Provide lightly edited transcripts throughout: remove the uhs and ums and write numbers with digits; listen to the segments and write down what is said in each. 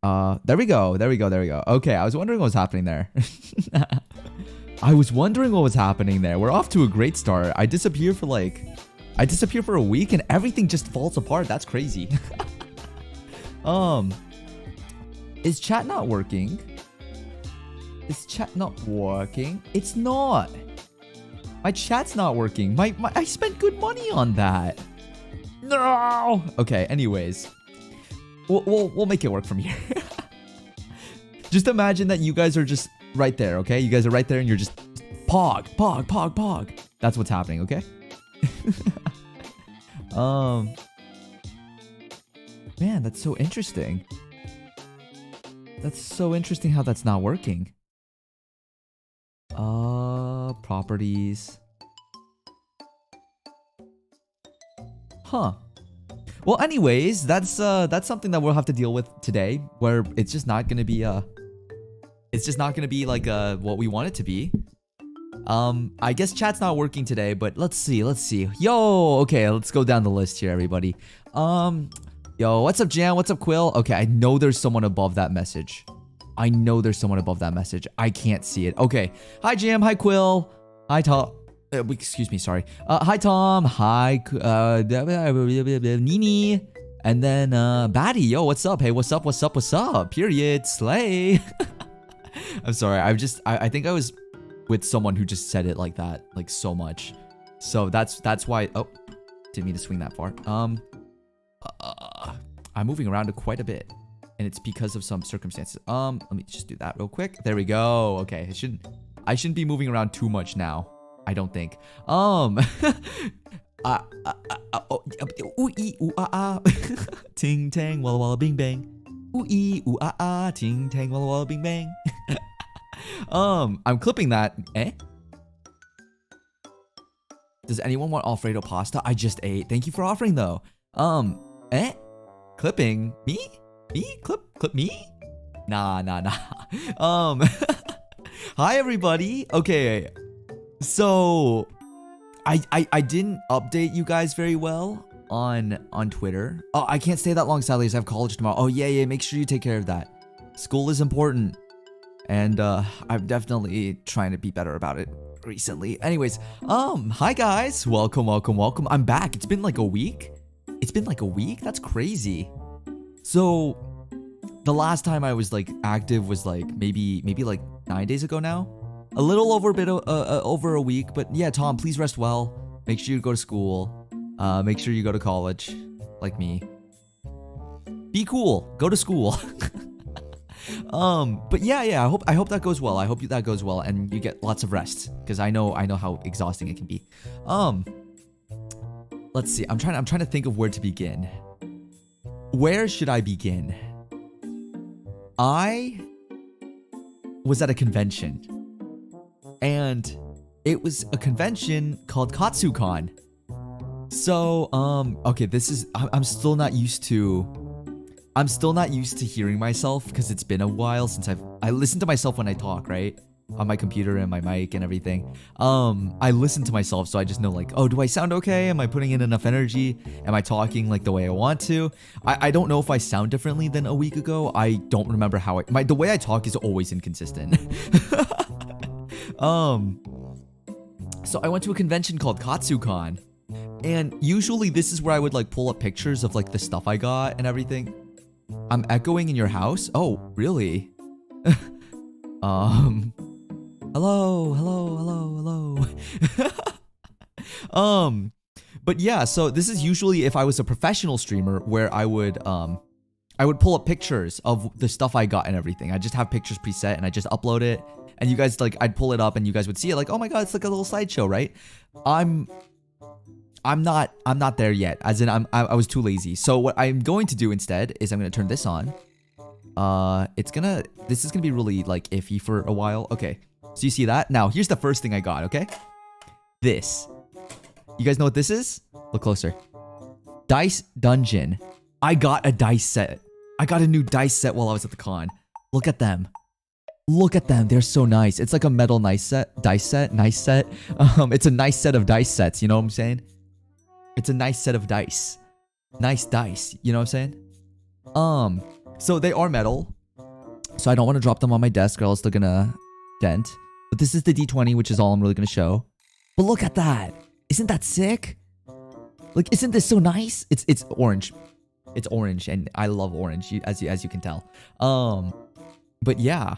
There we go. There we go. There we go. Okay, I was wondering what was happening there. I was wondering what was happening there. We're off to a great start. I disappear for a week and everything just falls apart. That's crazy. Is chat not working? Is chat not working? It's not. My chat's not working. I spent good money on that. No. Okay. Anyways, we'll make it work from here. Just imagine that you guys are just right there. Okay, you guys are right there, and you're just pog. That's what's happening. Okay. Man, that's so interesting. That's so interesting how that's not working. Properties. Huh. Well, anyways, that's something that we'll have to deal with today, where it's just not gonna be like what we want it to be. I guess chat's not working today, but let's see. Yo, okay, let's go down the list here, everybody. Yo, what's up, Jan? What's up, Quill? Okay, I know there's someone above that message. I can't see it. Okay. Hi, Jam. Hi, Quill. Hi, Tom. Excuse me, sorry. Hi, Tom. Hi, Nini. And then, Batty. Yo, what's up? Hey, what's up? Period. Slay. I'm sorry. I think I was with someone who just said it like that, like so much. So that's why. Oh, didn't mean to swing that far. I'm moving around quite a bit, and it's because of some circumstances. Let me just do that real quick. There we go. Okay, I shouldn't be moving around too much now. I don't think. Ting tang walla walla bing bang. Ooh ee ooh ah ah. Ting tang walla walla bing bang. I'm clipping that. Does anyone want Alfredo pasta? I just ate. Thank you for offering though. Clipping me? Clip me? Nah. Hi everybody. Okay. So I didn't update you guys very well on Twitter. Oh, I can't stay that long, sadly, as I have college tomorrow. Oh yeah, make sure you take care of that. School is important. And I'm definitely trying to be better about it recently. Anyways, hi guys. Welcome. I'm back. It's been like a week. That's crazy. So the last time I was like active was like maybe like 9 days ago now. A little over over a week, but yeah, Tom, please rest well. Make sure you go to school. Make sure you go to college, like me. Be cool. Go to school. But yeah, I hope that goes well. I hope that goes well, and you get lots of rest, because I know how exhausting it can be. Let's see. I'm trying to think of where to begin. Where should I begin? I was at a convention, and it was a convention called KatsuCon. So, okay, I'm still not used to hearing myself, because it's been a while since I listen to myself when I talk, right? On my computer and my mic and everything. I listen to myself, so I just know like, oh, do I sound okay? Am I putting in enough energy? Am I talking like the way I want to? I don't know if I sound differently than a week ago. I don't remember how the way I talk is always inconsistent. So I went to a convention called KatsuCon, and usually this is where I would like pull up pictures of like the stuff I got and everything. I'm echoing in your house? Oh, really? Hello. But yeah, so this is usually if I was a professional streamer, where I would pull up pictures of the stuff I got and everything. I just have pictures preset and I just upload it, and you guys like, I'd pull it up and you guys would see it like, oh my god, it's like a little slideshow, right? I'm not there yet, as in I was too lazy. So what I'm going to do instead is I'm going to turn this on. This is gonna be really like iffy for a while. Okay, so you see that? Now here's the first thing I got. Okay, this, you guys know what this is? Look closer. Dice Dungeon. I got a dice set. I got a new dice set while I was at the con. Look at them. They're so nice. It's like a metal nice set. It's a nice set of dice sets, you know what I'm saying? It's a nice set of dice. Nice dice, you know what I'm saying? So they are metal. So I don't want to drop them on my desk or else they're gonna dent. But this is the D20, which is all I'm really gonna show. But look at that. Isn't that sick? Like, isn't this so nice? It's orange. It's orange, and I love orange, as you can tell. But yeah.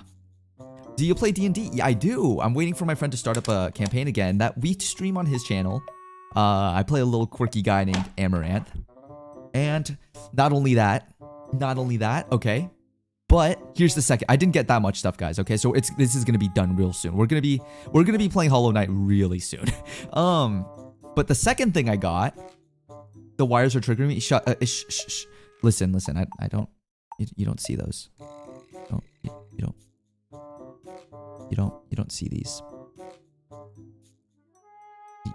Do you play D&D? Yeah, I do. I'm waiting for my friend to start up a campaign again that we stream on his channel. I play a little quirky guy named Amaranth. And not only that, okay. But here's the second. I didn't get that much stuff, guys. Okay, so this is gonna be done real soon. We're gonna be playing Hollow Knight really soon. But the second thing I got, the wires are triggering me. Shh. Listen. I don't. You don't see those. You don't see these.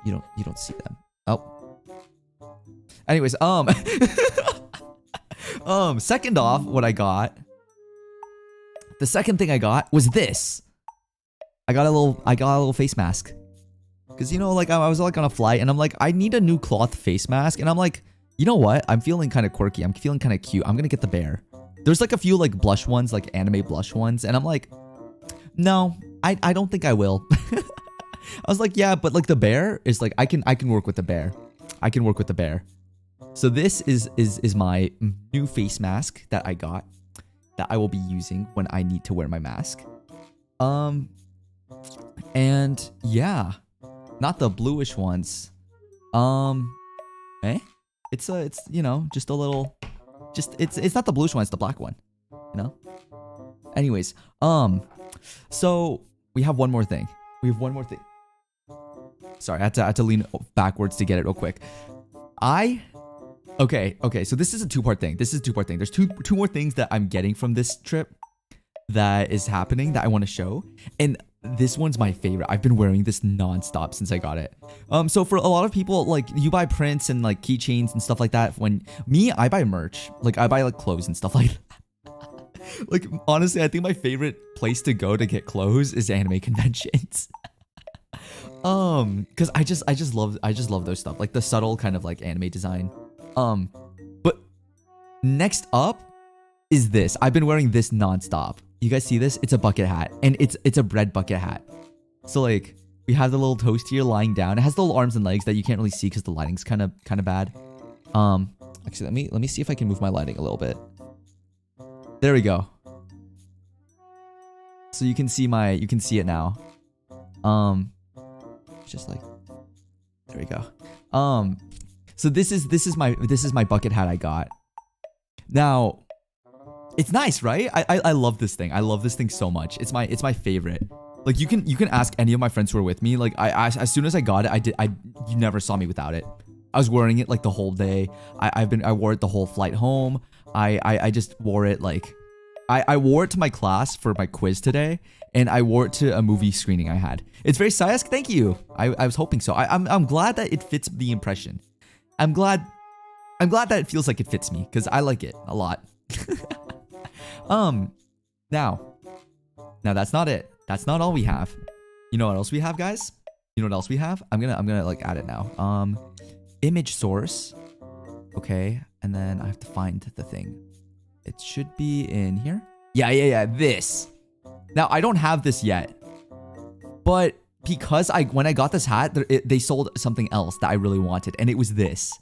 You don't see them. Oh. Anyways, second off, what I got. The second thing I got was this. I got a little face mask. Cause you know, like I was like on a flight and I'm like, I need a new cloth face mask, and I'm like, you know what? I'm feeling kind of quirky. I'm feeling kind of cute. I'm gonna get the bear. There's like a few like blush ones, like anime blush ones, and I'm like, no, I don't think I will. I was like, yeah, but like the bear is like I can work with the bear. I can work with the bear. So this is my new face mask that I got that I will be using when I need to wear my mask. And yeah, not the bluish ones. It's you know, just a little, it's not the bluish one, it's the black one, you know. Anyways, so we have one more thing. Sorry, I had to lean backwards to get it real quick. Okay, so this is a two-part thing. There's two more things that I'm getting from this trip that is happening that I want to show. And this one's my favorite. I've been wearing this non-stop since I got it. So for a lot of people, like, you buy prints and like keychains and stuff like that. When me, I buy merch. Like, I buy like clothes and stuff like that. Like, honestly, I think my favorite place to go to get clothes is anime conventions. Because I just love those stuff, like the subtle kind of like anime design. But next up is this. I've been wearing this non-stop. You guys see this? It's a bucket hat, and it's a bread bucket hat. So like, we have the little toast here lying down. It has the little arms and legs that you can't really see because the lighting's kind of bad. Actually, let me see if I can move my lighting a little bit. There we go. So you can see it now. Just like, there we go. So this is my bucket hat I got. Now, it's nice, right? I love this thing. I love this thing so much. It's my favorite. Like, you can ask any of my friends who are with me. Like, as soon as I got it, you never saw me without it. I was wearing it like the whole day. I wore it the whole flight home. I just wore it like, I wore it to my class for my quiz today, and I wore it to a movie screening I had. It's very Syask, thank you. I was hoping so. I'm glad that it fits the impression. I'm glad that it feels like it fits me, because I like it a lot. Now that's not it. That's not all we have. You know what else we have, guys? You know what else we have? I'm gonna like add it now. Image source. Okay, and then I have to find the thing. It should be in here. Yeah, this. Now, I don't have this yet, but because when I got this hat, they sold something else that I really wanted, and it was this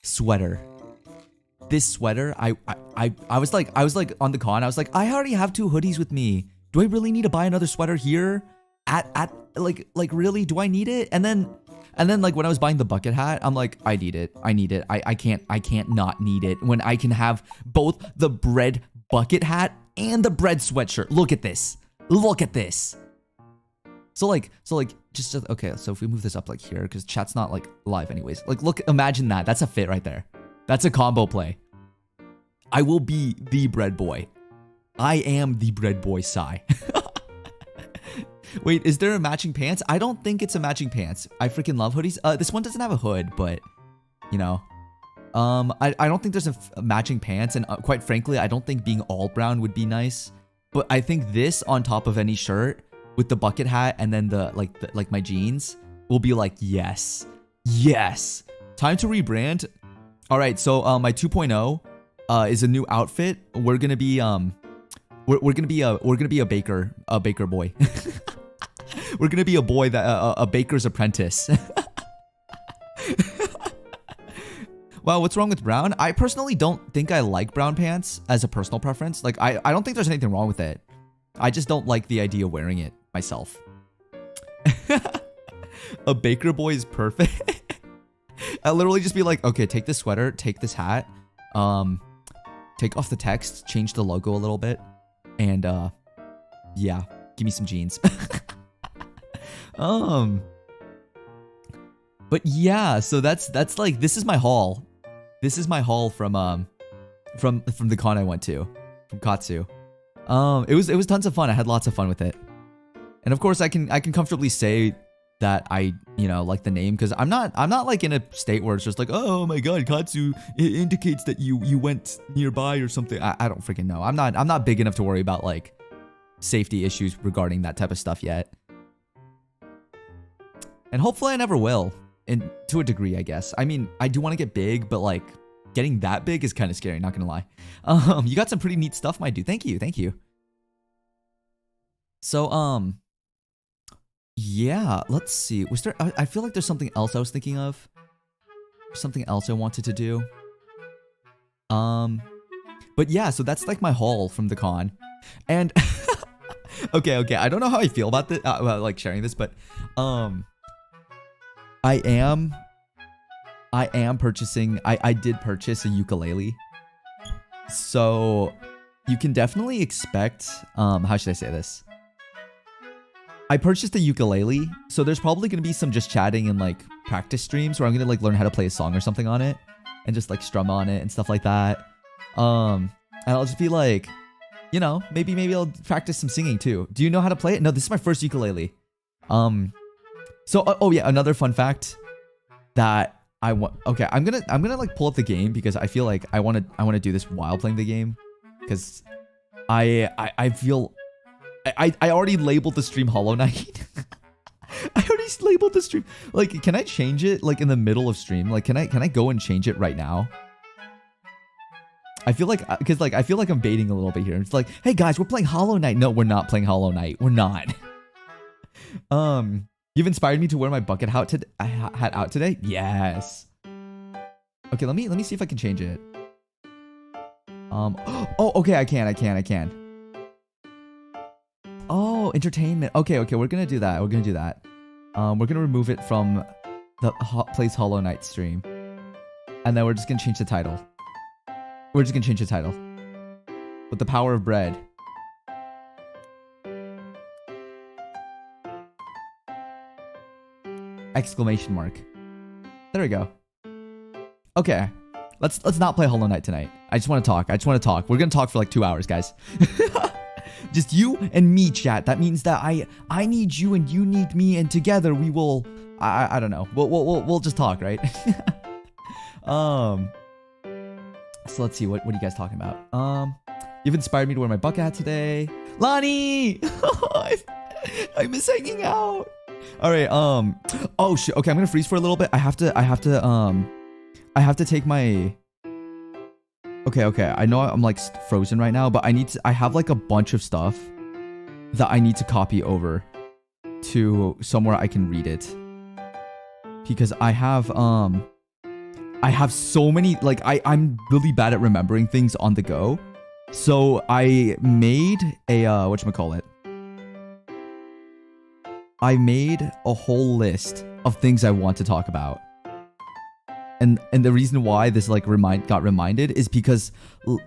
sweater. This sweater, I was like on the con, I was like, I already have 2 hoodies with me. Do I really need to buy another sweater here? Like really, do I need it? And then like when I was buying the bucket hat, I'm like, I need it. I can't not need it when I can have both the bread bucket hat and the bread sweatshirt. Look at this. So like just okay, so if we move this up like here, because chat's not like live anyways. Like, look, imagine that. That's a fit right there. That's a combo play. I will be the bread boy. I am the bread boy, Psy. Wait, is there a matching pants? I don't think it's a matching pants. I freaking love hoodies. This one doesn't have a hood, but you know, I don't think there's a matching pants, and quite frankly, I don't think being all brown would be nice. But I think this on top of any shirt with the bucket hat and then the like my jeans will be like, yes. Time to rebrand. All right, so my 2.0 is a new outfit. We're gonna be we're gonna be a baker boy. We're gonna be a boy that a baker's apprentice. Wow, what's wrong with brown? I personally don't think I like brown pants as a personal preference. Like, I don't think there's anything wrong with it. I just don't like the idea of wearing it myself. A baker boy is perfect. I'll literally just be like, okay, take this sweater, take this hat, take off the text, change the logo a little bit, and yeah, give me some jeans. But yeah, so that's like, this is my haul. This is my haul from the con I went to, from Katsu. It was tons of fun. I had lots of fun with it. And of course I can comfortably say that I, you know, like the name, because I'm not like in a state where it's just like, oh my god, Katsu, it indicates that you went nearby or something. I don't freaking know. I'm not big enough to worry about like safety issues regarding that type of stuff yet. And hopefully I never will. And to a degree, I guess. I mean, I do want to get big, but like getting that big is kind of scary, not gonna lie. You got some pretty neat stuff, my dude. Thank you. So, yeah, let's see. Was there, I feel like there's something else I was thinking of. Something else I wanted to do. But yeah, so that's like my haul from the con. And okay, I don't know how I feel about this, like sharing this, but I am purchasing, I did purchase a ukulele. So you can definitely expect, how should I say this? I purchased a ukulele, so there's probably going to be some just chatting and like practice streams where I'm going to like learn how to play a song or something on it and just like strum on it and stuff like that. And I'll just be like, you know, maybe I'll practice some singing too. Do you know how to play it? No, this is my first ukulele. So, oh yeah, another fun fact that I want. Okay, I'm gonna like pull up the game because I feel like I want to do this while playing the game, because I feel I already labeled the stream Hollow Knight. I already labeled the stream. Like, can I change it like in the middle of stream? Like, can I go and change it right now? I feel like, because like I feel like I'm baiting a little bit here. It's like, hey guys, we're playing Hollow Knight. No, we're not playing Hollow Knight. We're not. You've inspired me to wear my bucket hat out today. Yes. Okay, let me see if I can change it. Oh, okay, I can. Oh, entertainment. Okay, we're gonna do that. We're gonna remove it from the Plays Hollow Knight stream, and then we're just gonna change the title. With the power of bread. Exclamation mark. There we go. Okay. Let's not play Hollow Knight tonight. I just want to talk. We're gonna talk for like 2 hours, guys. Just you and me, chat. That means that I need you and you need me, and together we will. I don't know. We'll just talk, right? So let's see. What are you guys talking about? You've inspired me to wear my bucket hat today, Lonnie. I miss hanging out. All right. Oh shit. Okay, I'm gonna freeze for a little bit. I have to take my. Okay. I know I'm like frozen right now, but I have like a bunch of stuff that I need to copy over to somewhere I can read it, because I have so many, like I'm really bad at remembering things on the go. So I made a whatchamacallit. I made a whole list of things I want to talk about. And the reason why this like got reminded is because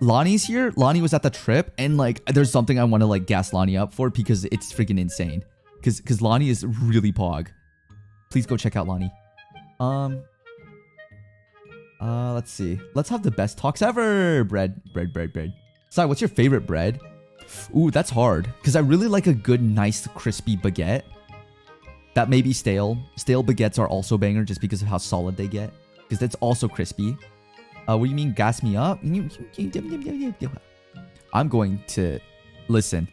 Lonnie's here. Lonnie was at the trip, and like there's something I want to like gas Lonnie up for, because it's freaking insane. Because Lonnie is really pog. Please go check out Lonnie. Let's see. Let's have the best talks ever. Bread. Sorry, what's your favorite bread? Ooh, that's hard. Because I really like a good, nice, crispy baguette. That may be stale. Stale baguettes are also banger just because of how solid they get. Because that's also crispy. What do you mean, gas me up? I'm going to... Listen.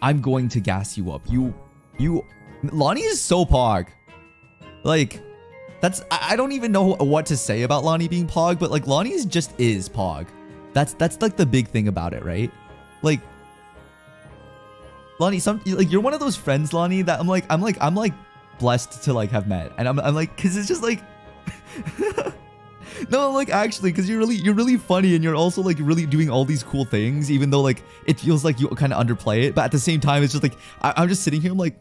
I'm going to gas you up. Lonnie is so pog. Like... I don't even know what to say about Lonnie being Pog, but like Lonnie just is Pog. That's like the big thing about it, right? Like Lonnie, like you're one of those friends, Lonnie, that I'm like blessed to like have met, and I'm like, cause it's just like, no, like actually, cause you're really funny, and you're also like really doing all these cool things, even though like it feels like you kind of underplay it, but at the same time, it's just like I'm just sitting here, I'm like,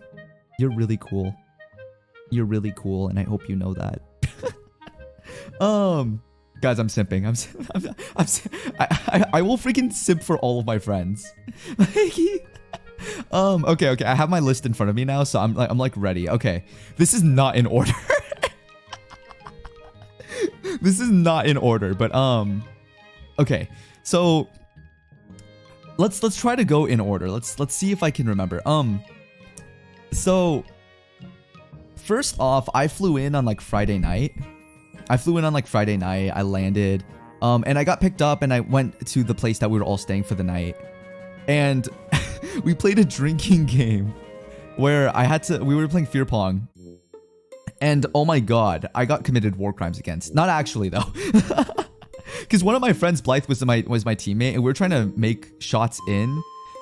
you're really cool. You're really cool, and I hope you know that. Guys, I'm simping. I will freaking simp for all of my friends. Okay. I have my list in front of me now, so I'm like ready. Okay, this is not in order. This is not in order, but okay. So let's try to go in order. Let's see if I can remember. So first off, I flew in on like Friday night. I landed, and I got picked up, and I went to the place that we were all staying for the night, and we played a drinking game where we were playing Fear Pong, and oh my god, I got committed war crimes against. Not actually though, because one of my friends, Blythe, was my teammate, and we were trying to make shots in,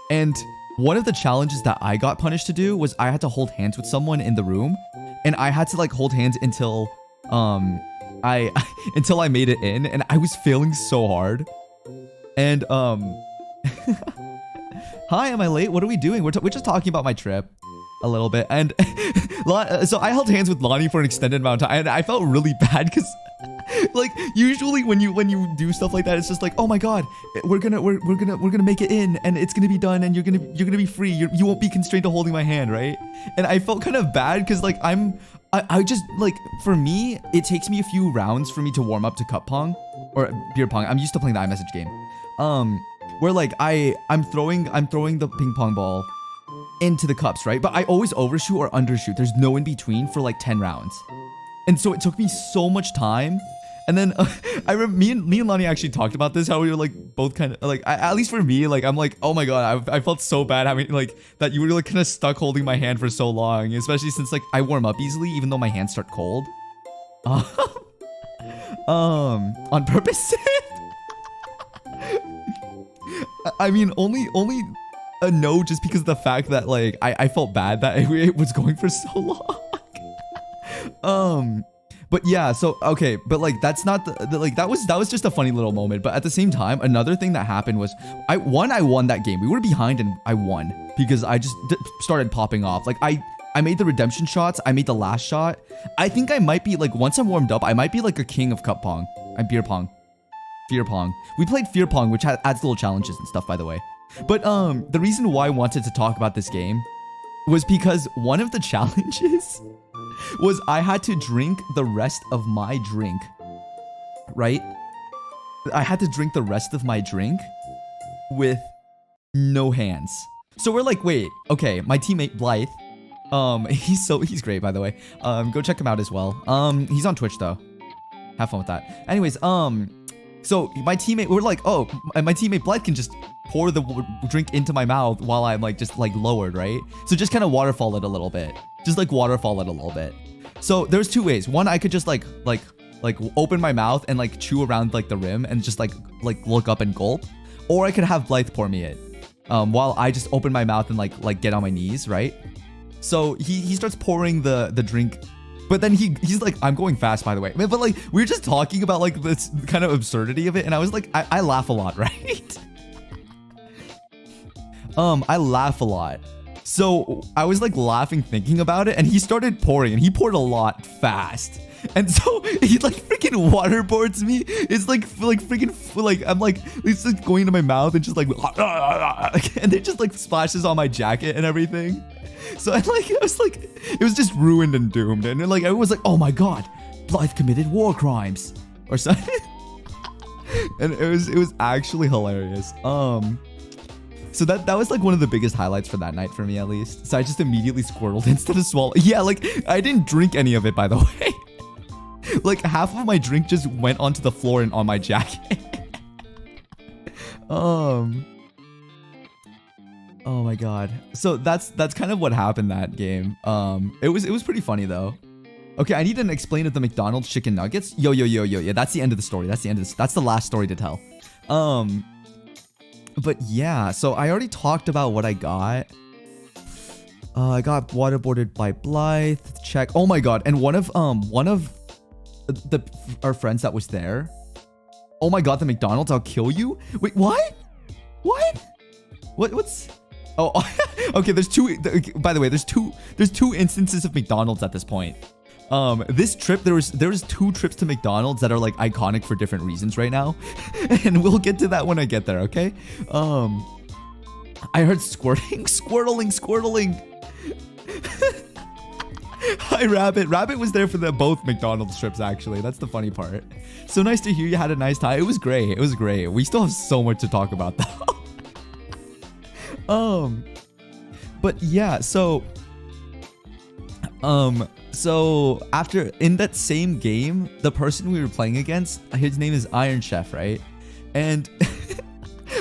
and one of the challenges that I got punished to do was I had to hold hands with someone in the room, and I had to like hold hands until until I made it in, and I was failing so hard. And hi, am I late? What are we doing? We're just talking about my trip a little bit, and so I held hands with Lonnie for an extended amount of time, and I felt really bad because like usually when you do stuff like that, it's just like, oh my god, we're gonna make it in, and it's gonna be done, and you're gonna be free. You won't be constrained to holding my hand, right? And I felt kind of bad because like I just like, for me, it takes me a few rounds for me to warm up to cup pong or beer pong. I'm used to playing the iMessage game, where like I'm throwing the ping pong ball into the cups, right? But I always overshoot or undershoot. There's no in between for like 10 rounds. And so it took me so much time. And then I remember me and Lonnie actually talked about this, how we were like both kind of like, at least for me, like I'm like, oh my god, I felt so bad having like that you were like kind of stuck holding my hand for so long, especially since like I warm up easily even though my hands start cold. On purpose. I mean, only a no, just because of the fact that like I felt bad that it was going for so long. But yeah, so okay, but like that's not like that was just a funny little moment. But at the same time, another thing that happened was I won that game. We were behind and I won because I just started popping off. Like I made the redemption shots. I made the last shot. I think I might be like, once I'm warmed up, I might be like a king of cup pong and beer pong. Fear pong. We played fear pong, which adds little challenges and stuff, by the way. But the reason why I wanted to talk about this game was because one of the challenges was I had to drink the rest of my drink, right? I had to drink the rest of my drink with no hands. So we're like, wait, okay, my teammate Blythe, he's great, by the way. Go check him out as well. He's on Twitch though. Have fun with that. Anyways, so my teammate, we're like, oh, my teammate Blythe can just pour the drink into my mouth while I'm like just like lowered, right? So just kind of waterfall it a little bit. Just like waterfall it a little bit. So there's two ways. One, I could just like open my mouth and like chew around like the rim and just like look up and gulp. Or I could have Blythe pour me it while I just open my mouth and like get on my knees, right? So he starts pouring the drink. But then he's like, I'm going fast, by the way. But like, we were just talking about like this kind of absurdity of it. And I was like, I laugh a lot, right? I laugh a lot. So I was like laughing thinking about it, and he started pouring, and he poured a lot fast. And so he like freaking waterboards me. It's like freaking like I'm like, it's like going into my mouth and just like and it just like splashes on my jacket and everything. So I was like, it was just ruined and doomed. And like I was like, oh my god, Blythe committed war crimes or something. And it was actually hilarious. So that was like one of the biggest highlights for that night for me, at least. So I just immediately squirtled instead of swallowed. Yeah, like I didn't drink any of it, by the way. Like half of my drink just went onto the floor and on my jacket. Oh my god. So that's kind of what happened that game. It was pretty funny though. Okay, I need to explain of the McDonald's chicken nuggets. Yo. Yeah, that's the end of the story. That's the last story to tell. But yeah, so I already talked about what I got. I got waterboarded by Blythe. Check. Oh my god. And one of our friends that was there. Oh my god, the McDonald's, I'll kill you. Wait, what? What's Oh, okay, there's two, by the way, there's two instances of McDonald's at this point. This trip, there was 2 trips to McDonald's that are like iconic for different reasons right now. And we'll get to that when I get there, okay? I heard squirtling. Hi, Rabbit. Rabbit was there for both McDonald's trips, actually. That's the funny part. So nice to hear you had a nice time. It was great. We still have so much to talk about, though. But yeah, so after, in that same game, the person we were playing against, his name is Iron Chef, right? And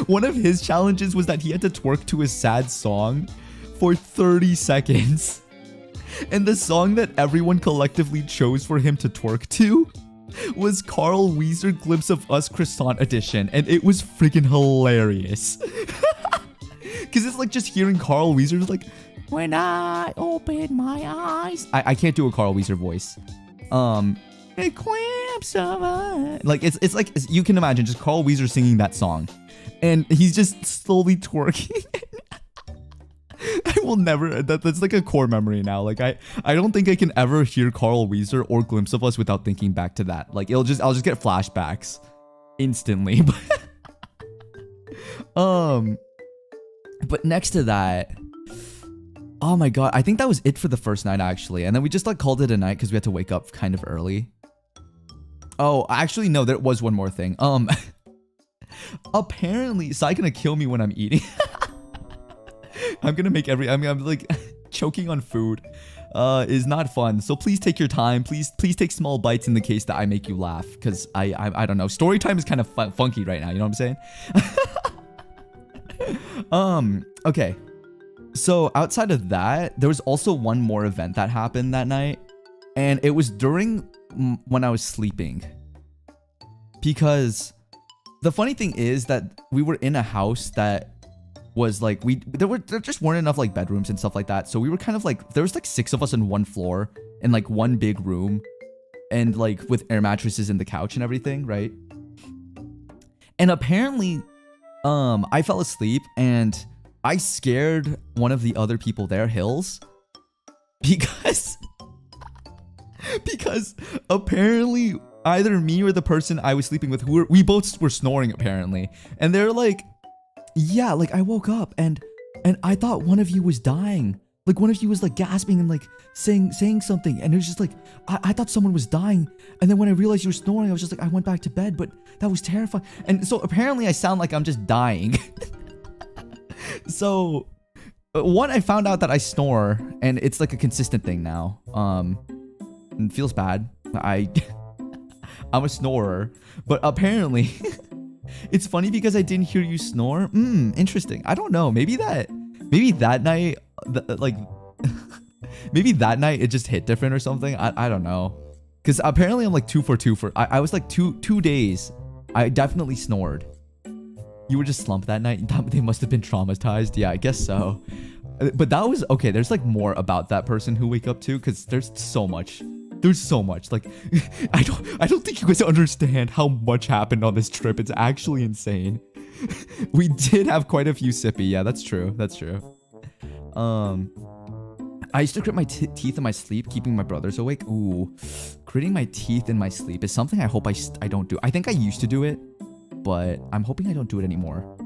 one of his challenges was that he had to twerk to a sad song for 30 seconds. And the song that everyone collectively chose for him to twerk to was Carl Weezer Glimpse of Us Croissant Edition. And it was freaking hilarious. Because it's like just hearing Carl Weezer's like, when I open my eyes. I can't do a Carl Weezer voice. A glimpse of us. Like, it's like, you can imagine just Carl Weezer singing that song. And he's just slowly twerking. I will never, that's like a core memory now. Like, I don't think I can ever hear Carl Weezer or Glimpse of Us without thinking back to that. Like, I'll just get flashbacks instantly. But next to that, oh my god, I think that was it for the first night, actually. And then we just like called it a night because we had to wake up kind of early. Oh, actually, no, there was one more thing. Apparently, Sai gonna kill me when I'm eating. I'm gonna make I'm like choking on food is not fun. So please take your time. Please take small bites in the case that I make you laugh, because I don't know. Story time is kind of funky right now. You know what I'm saying? Okay. So outside of that, there was also one more event that happened that night, and it was during when I was sleeping. Because the funny thing is that we were in a house that was like, there just weren't enough like bedrooms and stuff like that. So we were kind of like, there was like 6 of us in one floor in like one big room, and like with air mattresses in the couch and everything, right? And apparently, I fell asleep and I scared one of the other people there, Hills, because apparently either me or the person I was sleeping with, we both were snoring apparently, and they're like, yeah, like I woke up and I thought one of you was dying, like one of you was like gasping and like saying something, and it was just like I thought someone was dying, and then when I realized you were snoring, I was just like, I went back to bed, but that was terrifying. And so apparently I sound like I'm just dying. So one, I found out that I snore, and it's like a consistent thing now. It feels bad. I'm a snorer, but apparently it's funny because I didn't hear you snore. Interesting. I don't know. Maybe that night, maybe that night it just hit different or something. I don't know. Because apparently I'm like 2 for 2 for, I was like two days. I definitely snored. You were just slumped that night? They must have been traumatized. Yeah, I guess so. But that was, okay, there's like more about that person who wake up too, because there's so much. Like, I don't think you guys understand how much happened on this trip. It's actually insane. We did have quite a few sippy. Yeah, that's true. I used to grit my teeth in my sleep, keeping my brothers awake. Ooh, gritting my teeth in my sleep is something I hope I don't do. I think I used to do it, but I'm hoping I don't do it anymore.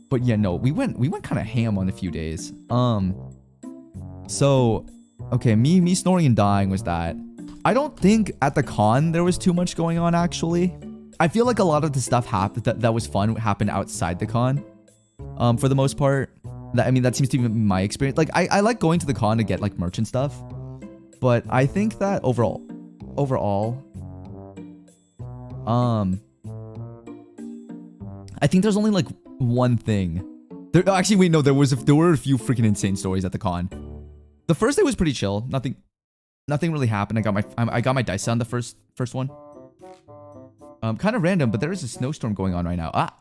But yeah, no, we went kind of ham on a few days. So, okay, me snoring and dying was that. I don't think at the con there was too much going on, actually. I feel like a lot of the stuff that was fun happened outside the con. For the most part. I mean, that seems to be my experience. Like, I like going to the con to get like merch and stuff. But I think that overall, I think there's only like one thing. Actually, wait, no, there were a few freaking insane stories at the con. The first day was pretty chill. Nothing nothing really happened. I got my dice on the first one. Kind of random, but there is a snowstorm going on right now. Ah,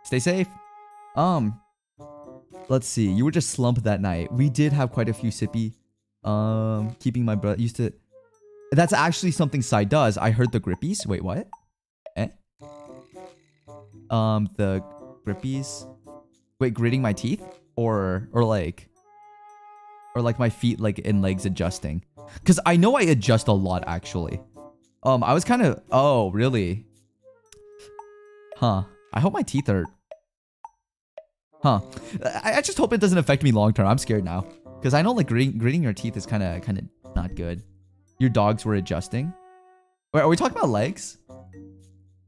stay safe. Let's see. You were just slumped that night. We did have quite a few sippy. Keeping my brother used to. That's actually something Sai does. I heard the grippies. Wait, what? Eh? The grippies. Wait, gritting my teeth, or like my feet like and legs adjusting. Cause I know I adjust a lot actually. I was kind of. Oh, really? Huh. I hope my teeth are. Huh. I just hope it doesn't affect me long term. I'm scared now. Because I know like gritting your teeth is kind of not good. Your dogs were adjusting. Wait, are we talking about legs?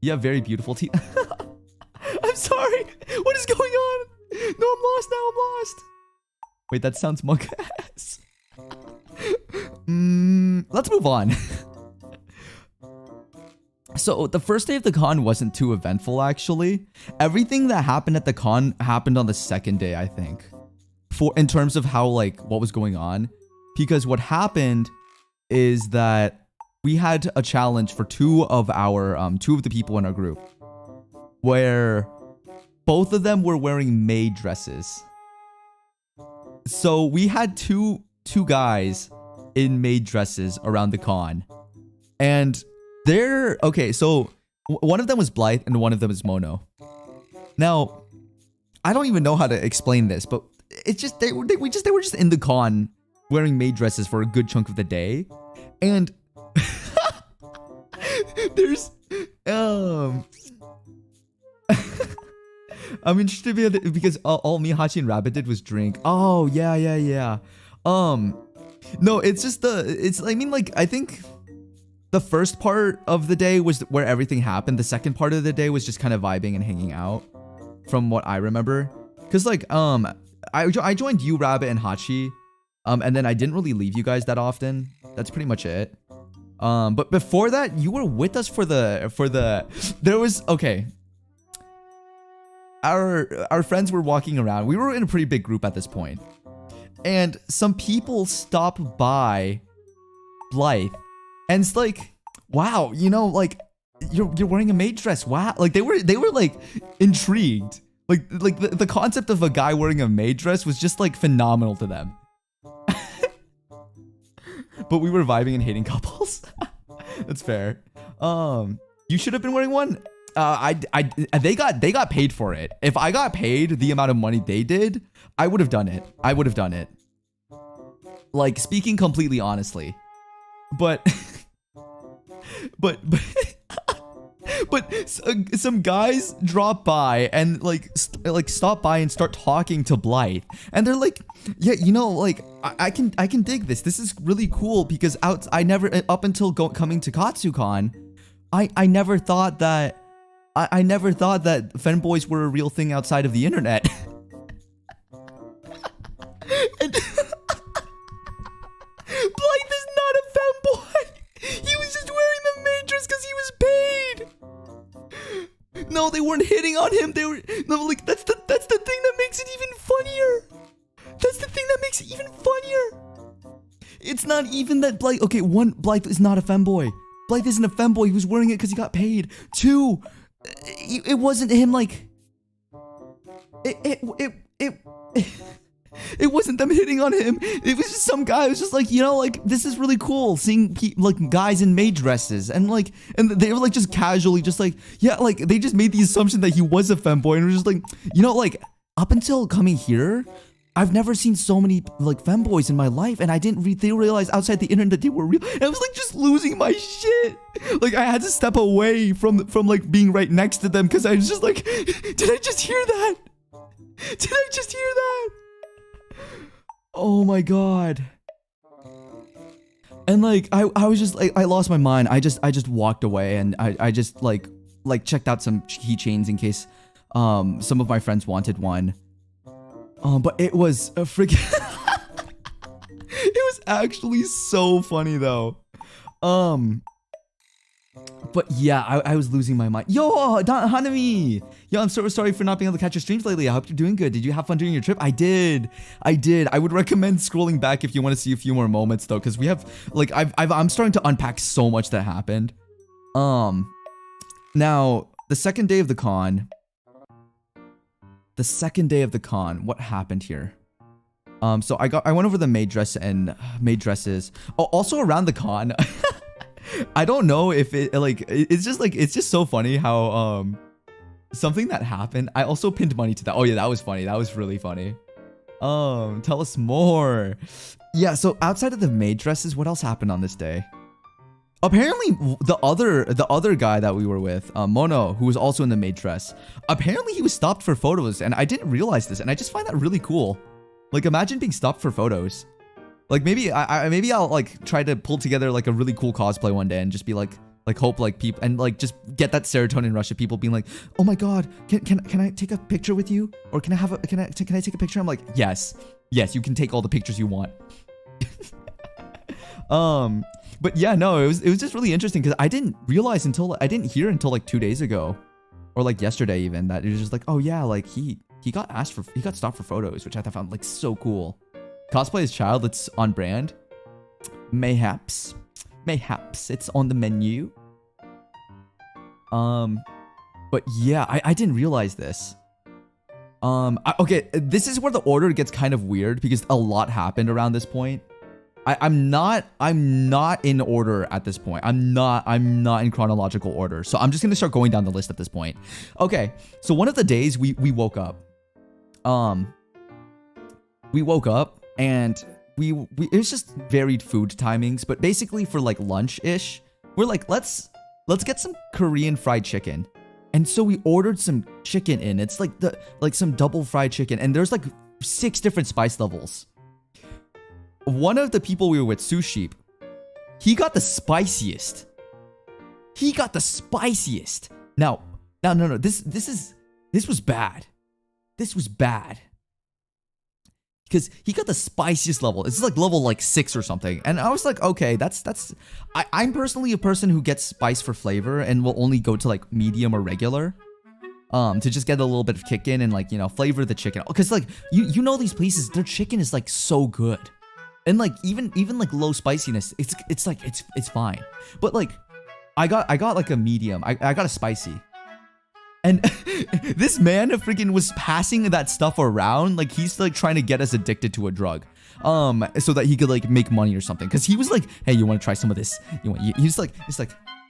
You have very beautiful teeth. I'm sorry. What is going on? No, I'm lost now. I'm lost. Wait, that sounds monk-ass. Let's move on. So the first day of the con wasn't too eventful actually. Everything that happened at the con happened on the second day, I think. In terms of how like what was going on. Because what happened is that we had a challenge for two of the people in our group. Where both of them were wearing maid dresses. So we had two guys in maid dresses around the con. And they're okay, so one of them was Blythe and one of them is Mono. Now, I don't even know how to explain this, but it's just they were just in the con wearing maid dresses for a good chunk of the day. And there's I'm interested because all me, Hachi, and Rabbit did was drink. Oh, yeah. No, it's just I think the first part of the day was where everything happened. The second part of the day was just kind of vibing and hanging out, from what I remember. Cause like I joined you, Rabbit, and Hachi, and then I didn't really leave you guys that often. That's pretty much it. But before that, you were with us for the there was okay. Our friends were walking around. We were in a pretty big group at this point, and some people stopped by Blythe. And it's like, wow, you know, like you're wearing a maid dress. Wow, like they were like intrigued. Like the concept of a guy wearing a maid dress was just like phenomenal to them. But we were vibing and hating couples. That's fair. You should have been wearing one. They got paid for it. If I got paid the amount of money they did, I would have done it. Like, speaking completely honestly. But some guys drop by and like stop by and start talking to Blythe, and they're like, yeah, you know, like I can dig this. This is really cool because I never up until coming to Katsucon, I never thought that femboys were a real thing outside of the internet. And Blythe is not a femboy. He was just wearing the maid dress because he was paid. No, they weren't hitting on him. They were like that's the thing that makes it even funnier. That's the thing that makes it even funnier. It's not even that Blythe. Okay, one, Blythe is not a femboy. Blythe isn't a femboy. He was wearing it because he got paid. Two, it wasn't him like it wasn't them hitting on him. It was just some guy who was just like, you know, like, this is really cool seeing like guys in maid dresses, and they were like just casually just like, yeah, like they just made the assumption that he was a femboy, and was just like, you know, like up until coming here, I've never seen so many like femboys in my life, and I didn't realize outside the internet that they were real. And I was like just losing my shit. Like I had to step away from like being right next to them because I was just like, did I just hear that? Did I just hear that? Oh my god. And like I was just like, I lost my mind. I just walked away, and I just like checked out some keychains in case some of my friends wanted one. But it was a freaking it was actually so funny though. But yeah, I was losing my mind. Yo, Hanami! Yo, I'm so sorry for not being able to catch your streams lately. I hope you're doing good. Did you have fun during your trip? I did. I would recommend scrolling back if you want to see a few more moments though, because we have like I'm starting to unpack so much that happened. Now the second day of the con. What happened here? So I went over the maid dresses. Oh, also around the con. I don't know if it's just so funny how something that happened. I also pinned money to that. Oh yeah, that was funny. That was really funny. Tell us more. Yeah, so outside of the maid dresses, what else happened on this day? Apparently the other guy that we were with, Mono, who was also in the maid dress, apparently he was stopped for photos, and I didn't realize this, and I just find that really cool. Like, imagine being stopped for photos. Like, maybe I'll like try to pull together like a really cool cosplay one day and just be like hope like people and like just get that serotonin rush of people being like, oh my god, can I take a picture with you, or can I take a picture? I'm like, yes, you can take all the pictures you want. But yeah, no, it was just really interesting because I didn't hear until like 2 days ago, or like yesterday even, that it was just like, oh yeah, like he got stopped for photos, which I found like so cool. Cosplay as child, it's on brand. Mayhaps it's on the menu. But yeah, I didn't realize this. Okay, this is where the order gets kind of weird because a lot happened around this point. I'm not in order at this point. I'm not in chronological order. So I'm just gonna start going down the list at this point. Okay, so one of the days we woke up. And it was just varied food timings, but basically for like lunch-ish, we're like, let's get some Korean fried chicken. And so we ordered some chicken in. It's like some double fried chicken, and there's like 6 different spice levels. One of the people we were with, Sushi, he got the spiciest. No. This was bad. This was bad. Because he got the spiciest level. It's like level like 6 or something. And I was like, okay, I'm personally a person who gets spice for flavor and will only go to like medium or regular. To just get a little bit of kick in and like, you know, flavor the chicken. Because like, you know these places, their chicken is like so good. And like, even like low spiciness, it's fine. But like, I got like a medium. I got a spicy. And this man freaking was passing that stuff around like he's like trying to get us addicted to a drug, so that he could like make money or something. Cause he was like, hey, you want to try some of this? He's like,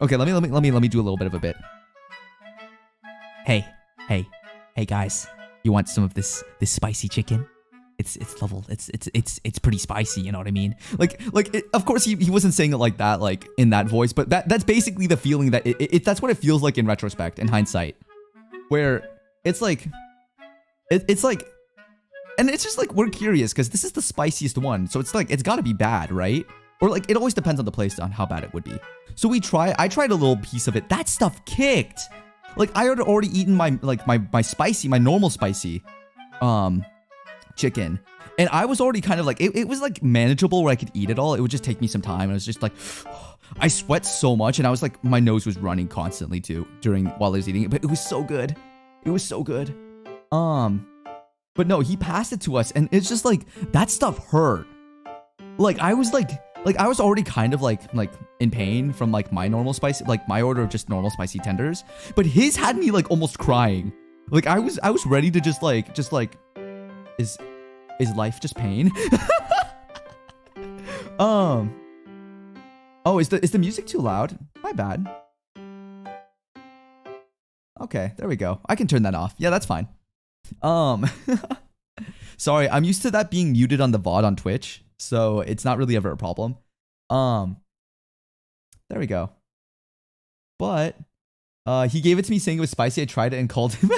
okay, let me do a little bit of a bit. Hey guys, you want some of this spicy chicken? It's pretty spicy, you know what I mean? Of course he wasn't saying it like that, like in that voice, but that's basically the feeling that that's what it feels like in retrospect, in hindsight. Where it's like, and it's just like, we're curious because this is the spiciest one. So it's like, it's gotta be bad, right? Or like, it always depends on the place on how bad it would be. So I tried a little piece of it. That stuff kicked. Like I had already eaten my normal spicy, chicken. And I was already kind of like, it was like manageable where I could eat it all. It would just take me some time. And I was just like, I sweat so much, and I was like, my nose was running constantly too while I was eating it, but it was so good. It was so good. But no, he passed it to us, and it's just like, that stuff hurt. Like I was already kind of like in pain from like my normal spicy, like my order of just normal spicy tenders, but his had me like almost crying. Like I was ready to just like, is life just pain? Oh, is the music too loud? My bad. Okay, there we go. I can turn that off. Yeah, that's fine. Sorry, I'm used to that being muted on the VOD on Twitch, so it's not really ever a problem. There we go. But he gave it to me saying it was spicy. I tried it and called him.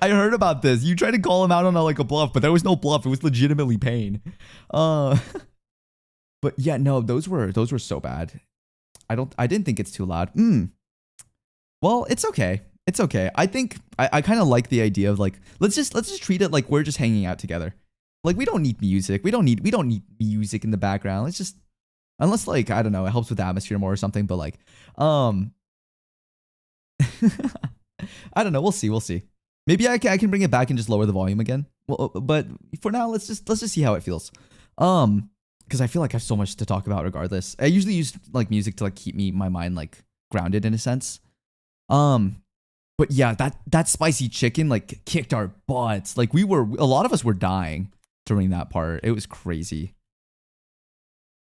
I heard about this. You tried to call him out on like a bluff, but there was no bluff. It was legitimately pain. But yeah, no, those were so bad. I didn't think it's too loud. Well, it's okay. It's okay. I think I kind of like the idea of like, let's just treat it like we're just hanging out together. Like we don't need music. We don't need music in the background. Let's just, unless like, I don't know, it helps with the atmosphere more or something, but like, I don't know. We'll see. We'll see. Maybe I can bring it back and just lower the volume again. Well, but for now, let's just see how it feels. Because I feel like I have so much to talk about regardless. I usually use like music to like keep my mind like grounded in a sense. But yeah, that spicy chicken like kicked our butts. Like a lot of us were dying during that part. It was crazy.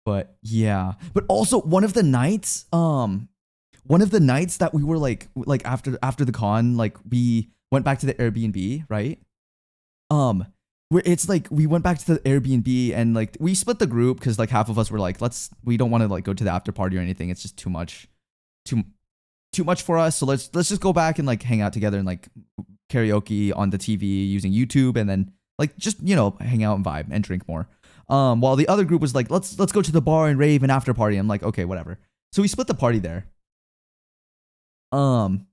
But yeah, but also one of the nights that we were like after the con, like we went back to the Airbnb, right? Where it's like we went back to the Airbnb and like we split the group because like half of us were like, we don't want to like go to the after party or anything. It's just too much for us. So let's just go back and like hang out together and like karaoke on the TV using YouTube and then like just, you know, hang out and vibe and drink more. While the other group was like, let's go to the bar and rave and after party. I'm like, okay, whatever. So we split the party there. And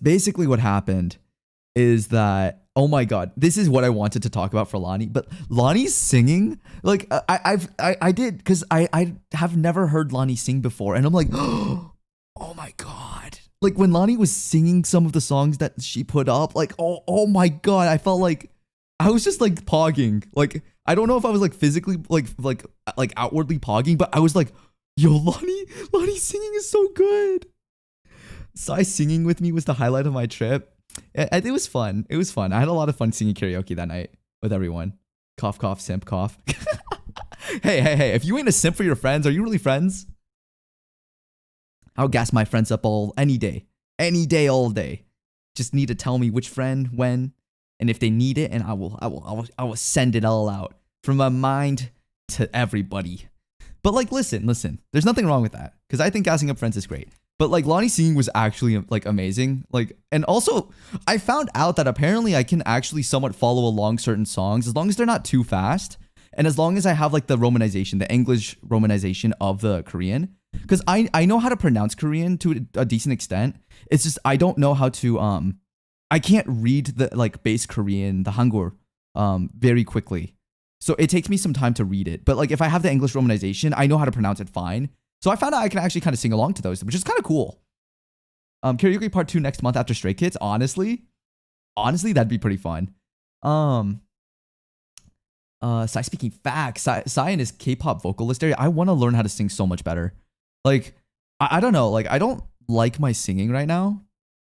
basically what happened is that, oh my God, this is what I wanted to talk about for Lonnie, but Lonnie's singing, like I did, because I have never heard Lonnie sing before. And I'm like, oh my God. Like when Lonnie was singing some of the songs that she put up, like, oh my God, I felt like I was just like pogging. Like, I don't know if I was like physically, like outwardly pogging, but I was like, yo, Lonnie singing is so good. Sai singing with me was the highlight of my trip. It was fun. It was fun. I had a lot of fun singing karaoke that night with everyone. Cough, cough, simp, cough. Hey, if you ain't a simp for your friends, are you really friends? I'll gas my friends up any day, all day. Just need to tell me which friend, when, and if they need it, and I will send it all out from my mind to everybody. But like, listen, there's nothing wrong with that because I think gassing up friends is great. But like Lonnie singing was actually like amazing. Like, and also I found out that apparently I can actually somewhat follow along certain songs as long as they're not too fast. And as long as I have like the romanization, the English romanization of the Korean, because I know how to pronounce Korean to a decent extent. It's just, I don't know how to, I can't read the like base Korean, the Hangul, very quickly. So it takes me some time to read it. But like if I have the English romanization, I know how to pronounce it fine. So I found out I can actually kind of sing along to those, which is kind of cool. Karaoke part 2 next month after Stray Kids. Honestly, that'd be pretty fun. Sai speaking facts. Sai and his K-pop vocalist area. I want to learn how to sing so much better. Like, I don't know. Like, I don't like my singing right now.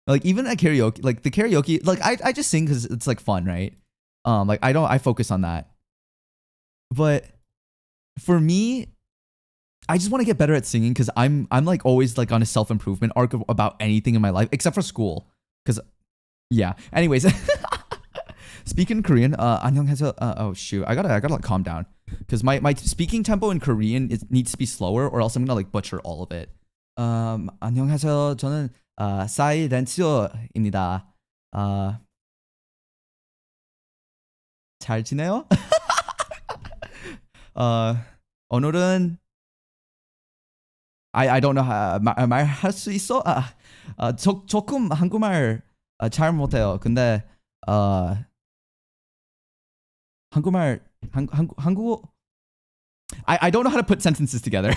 Like, even at karaoke, like the karaoke, like I just sing because it's like fun, right? Like I focus on that. But for me, I just want to get better at singing because I'm like always like on a self-improvement arc about anything in my life except for school. Because yeah. Anyways, speaking Korean, 안녕하세요. Oh shoot, I gotta like calm down because my speaking tempo in Korean needs to be slower or else I'm gonna like butcher all of it. 안녕하세요. 저는 사이 렌치오입니다. 잘 지내요? 오늘은 I don't know how 말할 수 있어? 조금 한국말 잘 못해요. 근데 한국말 한국어 I don't know how to put sentences together.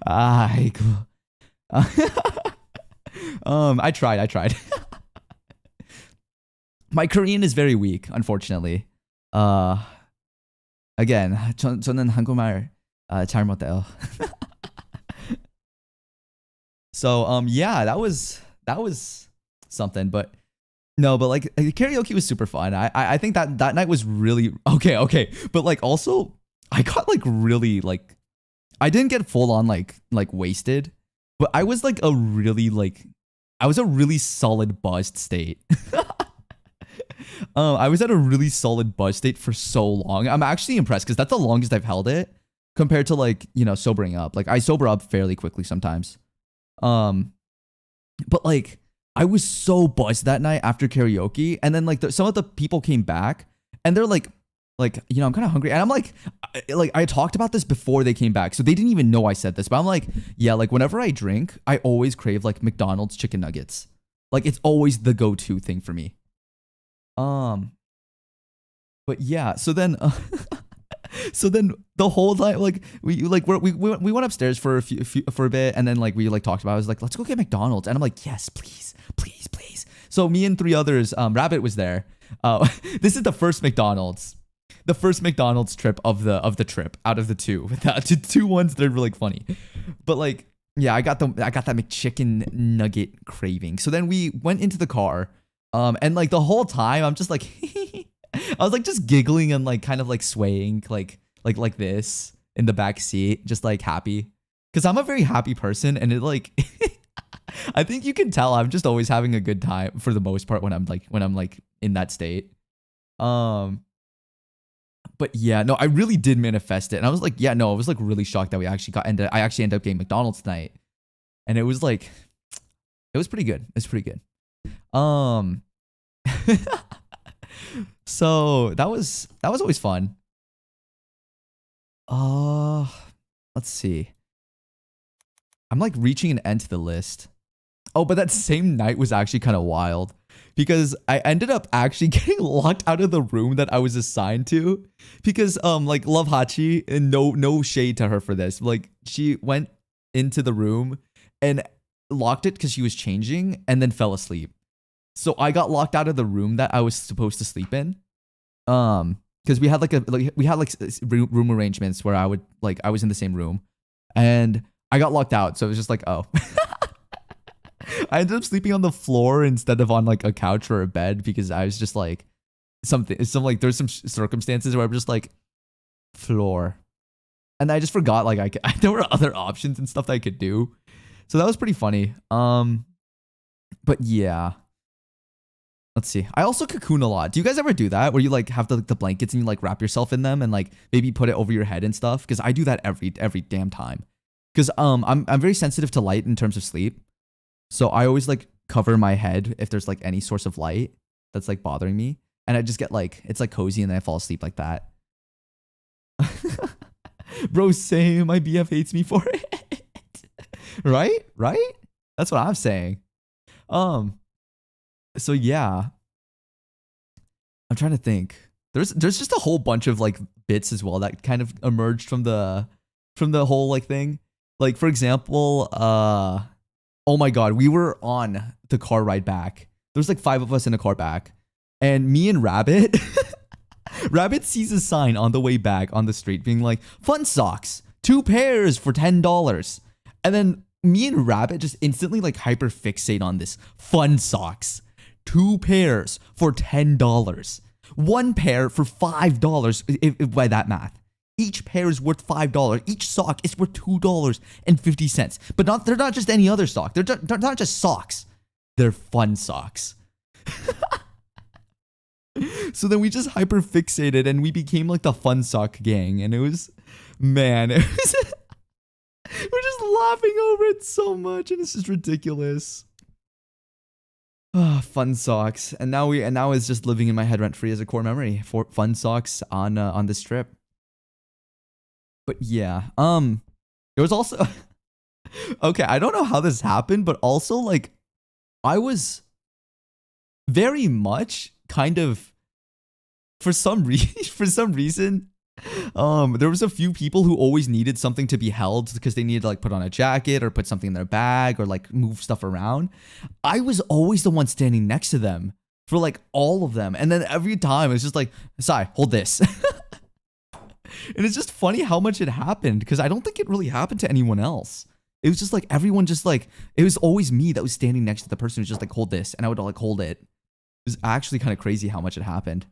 아이고. I tried. My Korean is very weak, unfortunately. Again, 저는 한국말 잘 못해요. So yeah, that was something, but no, but like karaoke was super fun. I think that night was really okay, but like also I got like really like I didn't get full on like wasted, but I was like a really solid buzzed state. I was at a really solid buzz state for so long. I'm actually impressed because that's the longest I've held it compared to like, you know, sobering up. Like I sober up fairly quickly sometimes. But like I was so buzzed that night after karaoke, and then like some of the people came back and they're like, you know, I'm kind of hungry, and I'm like I talked about this before they came back, so they didn't even know I said this, but I'm like, yeah, like whenever I drink, I always crave like McDonald's chicken nuggets. Like it's always the go-to thing for me. But yeah, so then So then the whole time, like we went upstairs for for a bit, and then like we like talked about it. I was like, let's go get McDonald's, and I'm like, yes, please, please, please. So me and 3 others, Rabbit was there. This is the first McDonald's trip of the trip out of the 2. The 2 ones that are really funny, but like yeah, I got that McChicken nugget craving. So then we went into the car, and like the whole time I'm just like. I was like just giggling and like kind of like swaying like this in the back seat, just like happy, because I'm a very happy person, and it like I think you can tell I'm just always having a good time for the most part when I'm like in that state. But yeah, no, I really did manifest it, and I was like, yeah, no, I was like really shocked that I actually ended up getting McDonald's tonight, and it was like it was pretty good. It's pretty good. So that was always fun. Let's see. I'm like reaching an end to the list. Oh, but that same night was actually kind of wild, because I ended up actually getting locked out of the room that I was assigned to, because like love Hachi, and no shade to her for this. Like she went into the room and locked it because she was changing, and then fell asleep. So I got locked out of the room that I was supposed to sleep in. Because we had room arrangements where I was in the same room, and I got locked out. So it was just like, oh. I ended up sleeping on the floor instead of on like a couch or a bed, because I was just like there's some circumstances where I'm just like floor, and I just forgot like there were other options and stuff that I could do. So that was pretty funny. But yeah. Let's see. I also cocoon a lot. Do you guys ever do that, where you like have the blankets and you like wrap yourself in them and like maybe put it over your head and stuff? Because I do that every damn time. Because I'm very sensitive to light in terms of sleep, so I always like cover my head if there's like any source of light that's like bothering me, and I just get like it's like cozy, and then I fall asleep like that. Bro, same. My BF hates me for it. Right? That's what I'm saying. So yeah, I'm trying to think. There's just a whole bunch of like bits as well that kind of emerged from the whole like thing. Like for example, oh my god, we were on the car ride back. There's like 5 of us in a car back, and me and Rabbit, Rabbit sees a sign on the way back on the street being like fun socks, 2 pairs for $10, and then me and Rabbit just instantly like hyper fixate on this fun socks. 2 pairs for $10. 1 pair for $5, if by that math. Each pair is worth $5. Each sock is worth $2.50. But they're not just any other sock. They're not just socks. They're fun socks. So then we just hyper fixated, and we became like the fun sock gang, and it was, man, it was we're just laughing over it so much, and it's just ridiculous. Fun socks, and now it's just living in my head rent free as a core memory for fun socks on this trip. But yeah, there was also okay, I don't know how this happened, but also like I was very much kind of for some reason there was a few people who always needed something to be held because they needed to like put on a jacket or put something in their bag or like move stuff around. I was always the one standing next to them for like all of them, and then every time it's just like, Sai, hold this. And it's just funny how much it happened, because I don't think it really happened to anyone else. It was just like everyone just like, it was always me that was standing next to the person who's just like, hold this, and I would like hold it. It was actually kind of crazy how much it happened.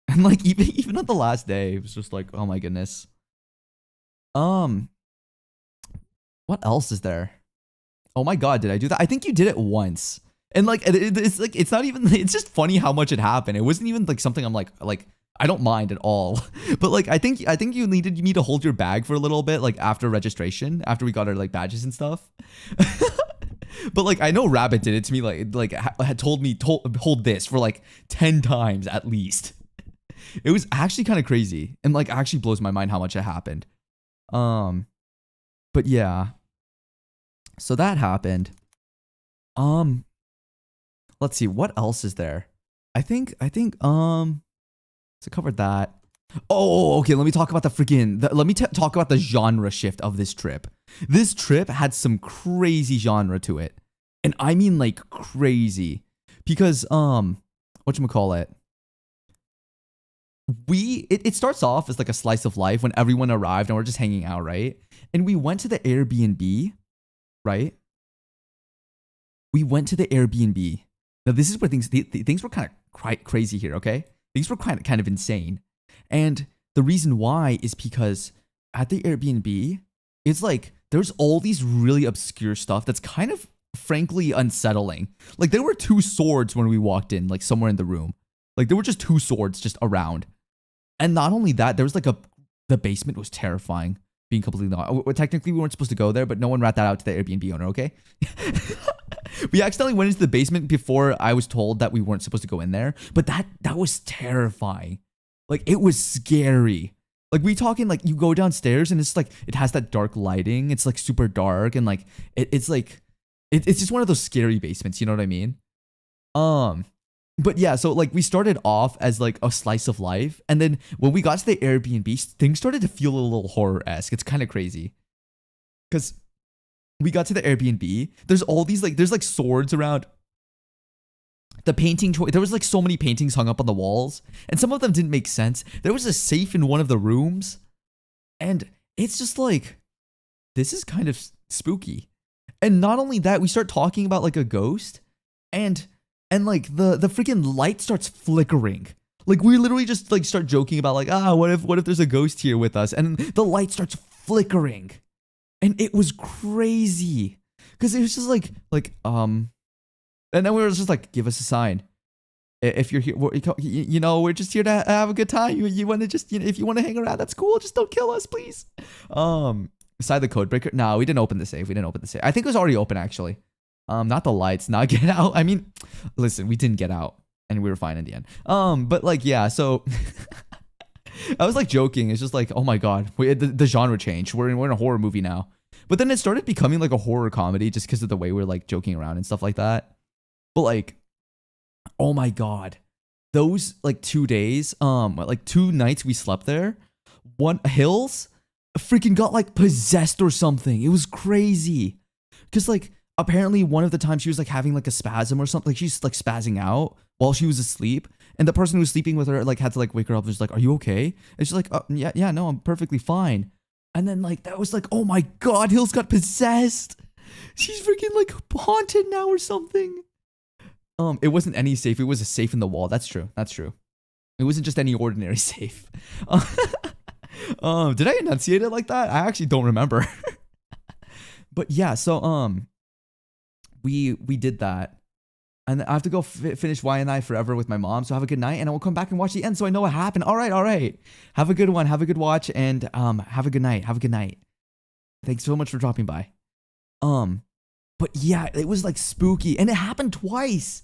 And like even on the last day, it was just like, oh my goodness. What else is there? Oh my god, did I do that? I think you did it once. And like it's like it's not even, it's just funny how much it happened. It wasn't even like something I'm like I don't mind at all. But like I think you need to hold your bag for a little bit, like after registration, after we got our like badges and stuff. But like I know Rabbit did it to me, like had told me hold this for like 10 times at least. It was actually kind of crazy, and like actually blows my mind how much it happened. But yeah. So that happened. Let's see, what else is there? I think so covered that. Oh, okay. Let me talk about the freaking. Let me talk about the genre shift of this trip. This trip had some crazy genre to it, and I mean like crazy, because whatchamacallit? It starts off as like a slice of life when everyone arrived and we're just hanging out, right? And we went to the Airbnb, right? We went to the Airbnb. Now this is where things were kind of quite crazy here, okay? Things were kind of insane. And the reason why is because at the Airbnb, it's like there's all these really obscure stuff that's kind of frankly unsettling. Like there were 2 swords when we walked in, like somewhere in the room. Like there were just 2 swords just around. And not only that, there was like the basement was terrifying, being completely honest. Technically we weren't supposed to go there, but no one rat that out to the Airbnb owner, okay? We accidentally went into the basement before I was told that we weren't supposed to go in there. But that was terrifying. Like it was scary. Like we talking like you go downstairs and it's like it has that dark lighting. It's like super dark and like it's like it's just one of those scary basements, you know what I mean? But yeah, so like we started off as like a slice of life, and then when we got to the Airbnb, things started to feel a little horror-esque. It's kind of crazy. Cuz we got to the Airbnb, there's all these like there's like swords around. The painting there was like so many paintings hung up on the walls, and some of them didn't make sense. There was a safe in one of the rooms, and it's just like this is kind of spooky. And not only that, we start talking about like a ghost, and like the freaking light starts flickering. Like we literally just like start joking about like, what if there's a ghost here with us, and the light starts flickering. And it was crazy, because it was just like and then we were just like, give us a sign if you're here. You know, we're just here to have a good time. You want to just, you know, if you want to hang around, that's cool. Just don't kill us, please. Beside the code breaker. No, we didn't open the safe. I think it was already open actually. Not the lights, not get out. I mean, listen, we didn't get out and we were fine in the end. But like, yeah, so I was like joking. It's just like, oh my God, the genre changed. We're in a horror movie now. But then it started becoming like a horror comedy just because of the way we're like joking around and stuff like that. But like, oh my God, those like 2 days, like 2 nights we slept there, Hills freaking got like possessed or something. It was crazy. Cause like, apparently one of the times she was like having like a spasm or something. Like she's like spazzing out while she was asleep. And the person who was sleeping with her like had to like wake her up and was like, are you okay? And she's like, yeah, no, I'm perfectly fine. And then like, that was like, oh my God, Hills got possessed. She's freaking like haunted now or something. It wasn't any safe. It was a safe in the wall. That's true. It wasn't just any ordinary safe. Did I enunciate it like that? I actually don't remember. But yeah, so we did that, and I have to go finish YNI Forever with my mom. So have a good night, and I will come back and watch the end so I know what happened. All right. Have a good one. Have a good watch, and have a good night. Thanks so much for dropping by. But yeah, it was like spooky, and it happened twice.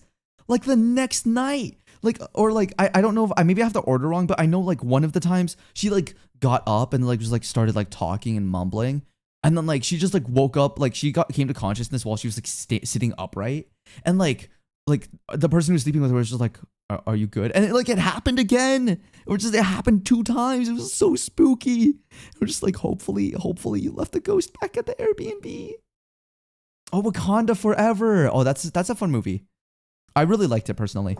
Like the next night, like, or like I don't know if maybe I have the order wrong, but I know like one of the times she like got up and like was like started like talking and mumbling. And then like she just like woke up, like she came to consciousness while she was like sitting upright, and like the person who was sleeping with her was just like, are you good? And it happened again. It happened 2 times. It was so spooky. We're just like, hopefully you left the ghost back at the Airbnb. Oh, Wakanda Forever. Oh, that's a fun movie. I really liked it personally.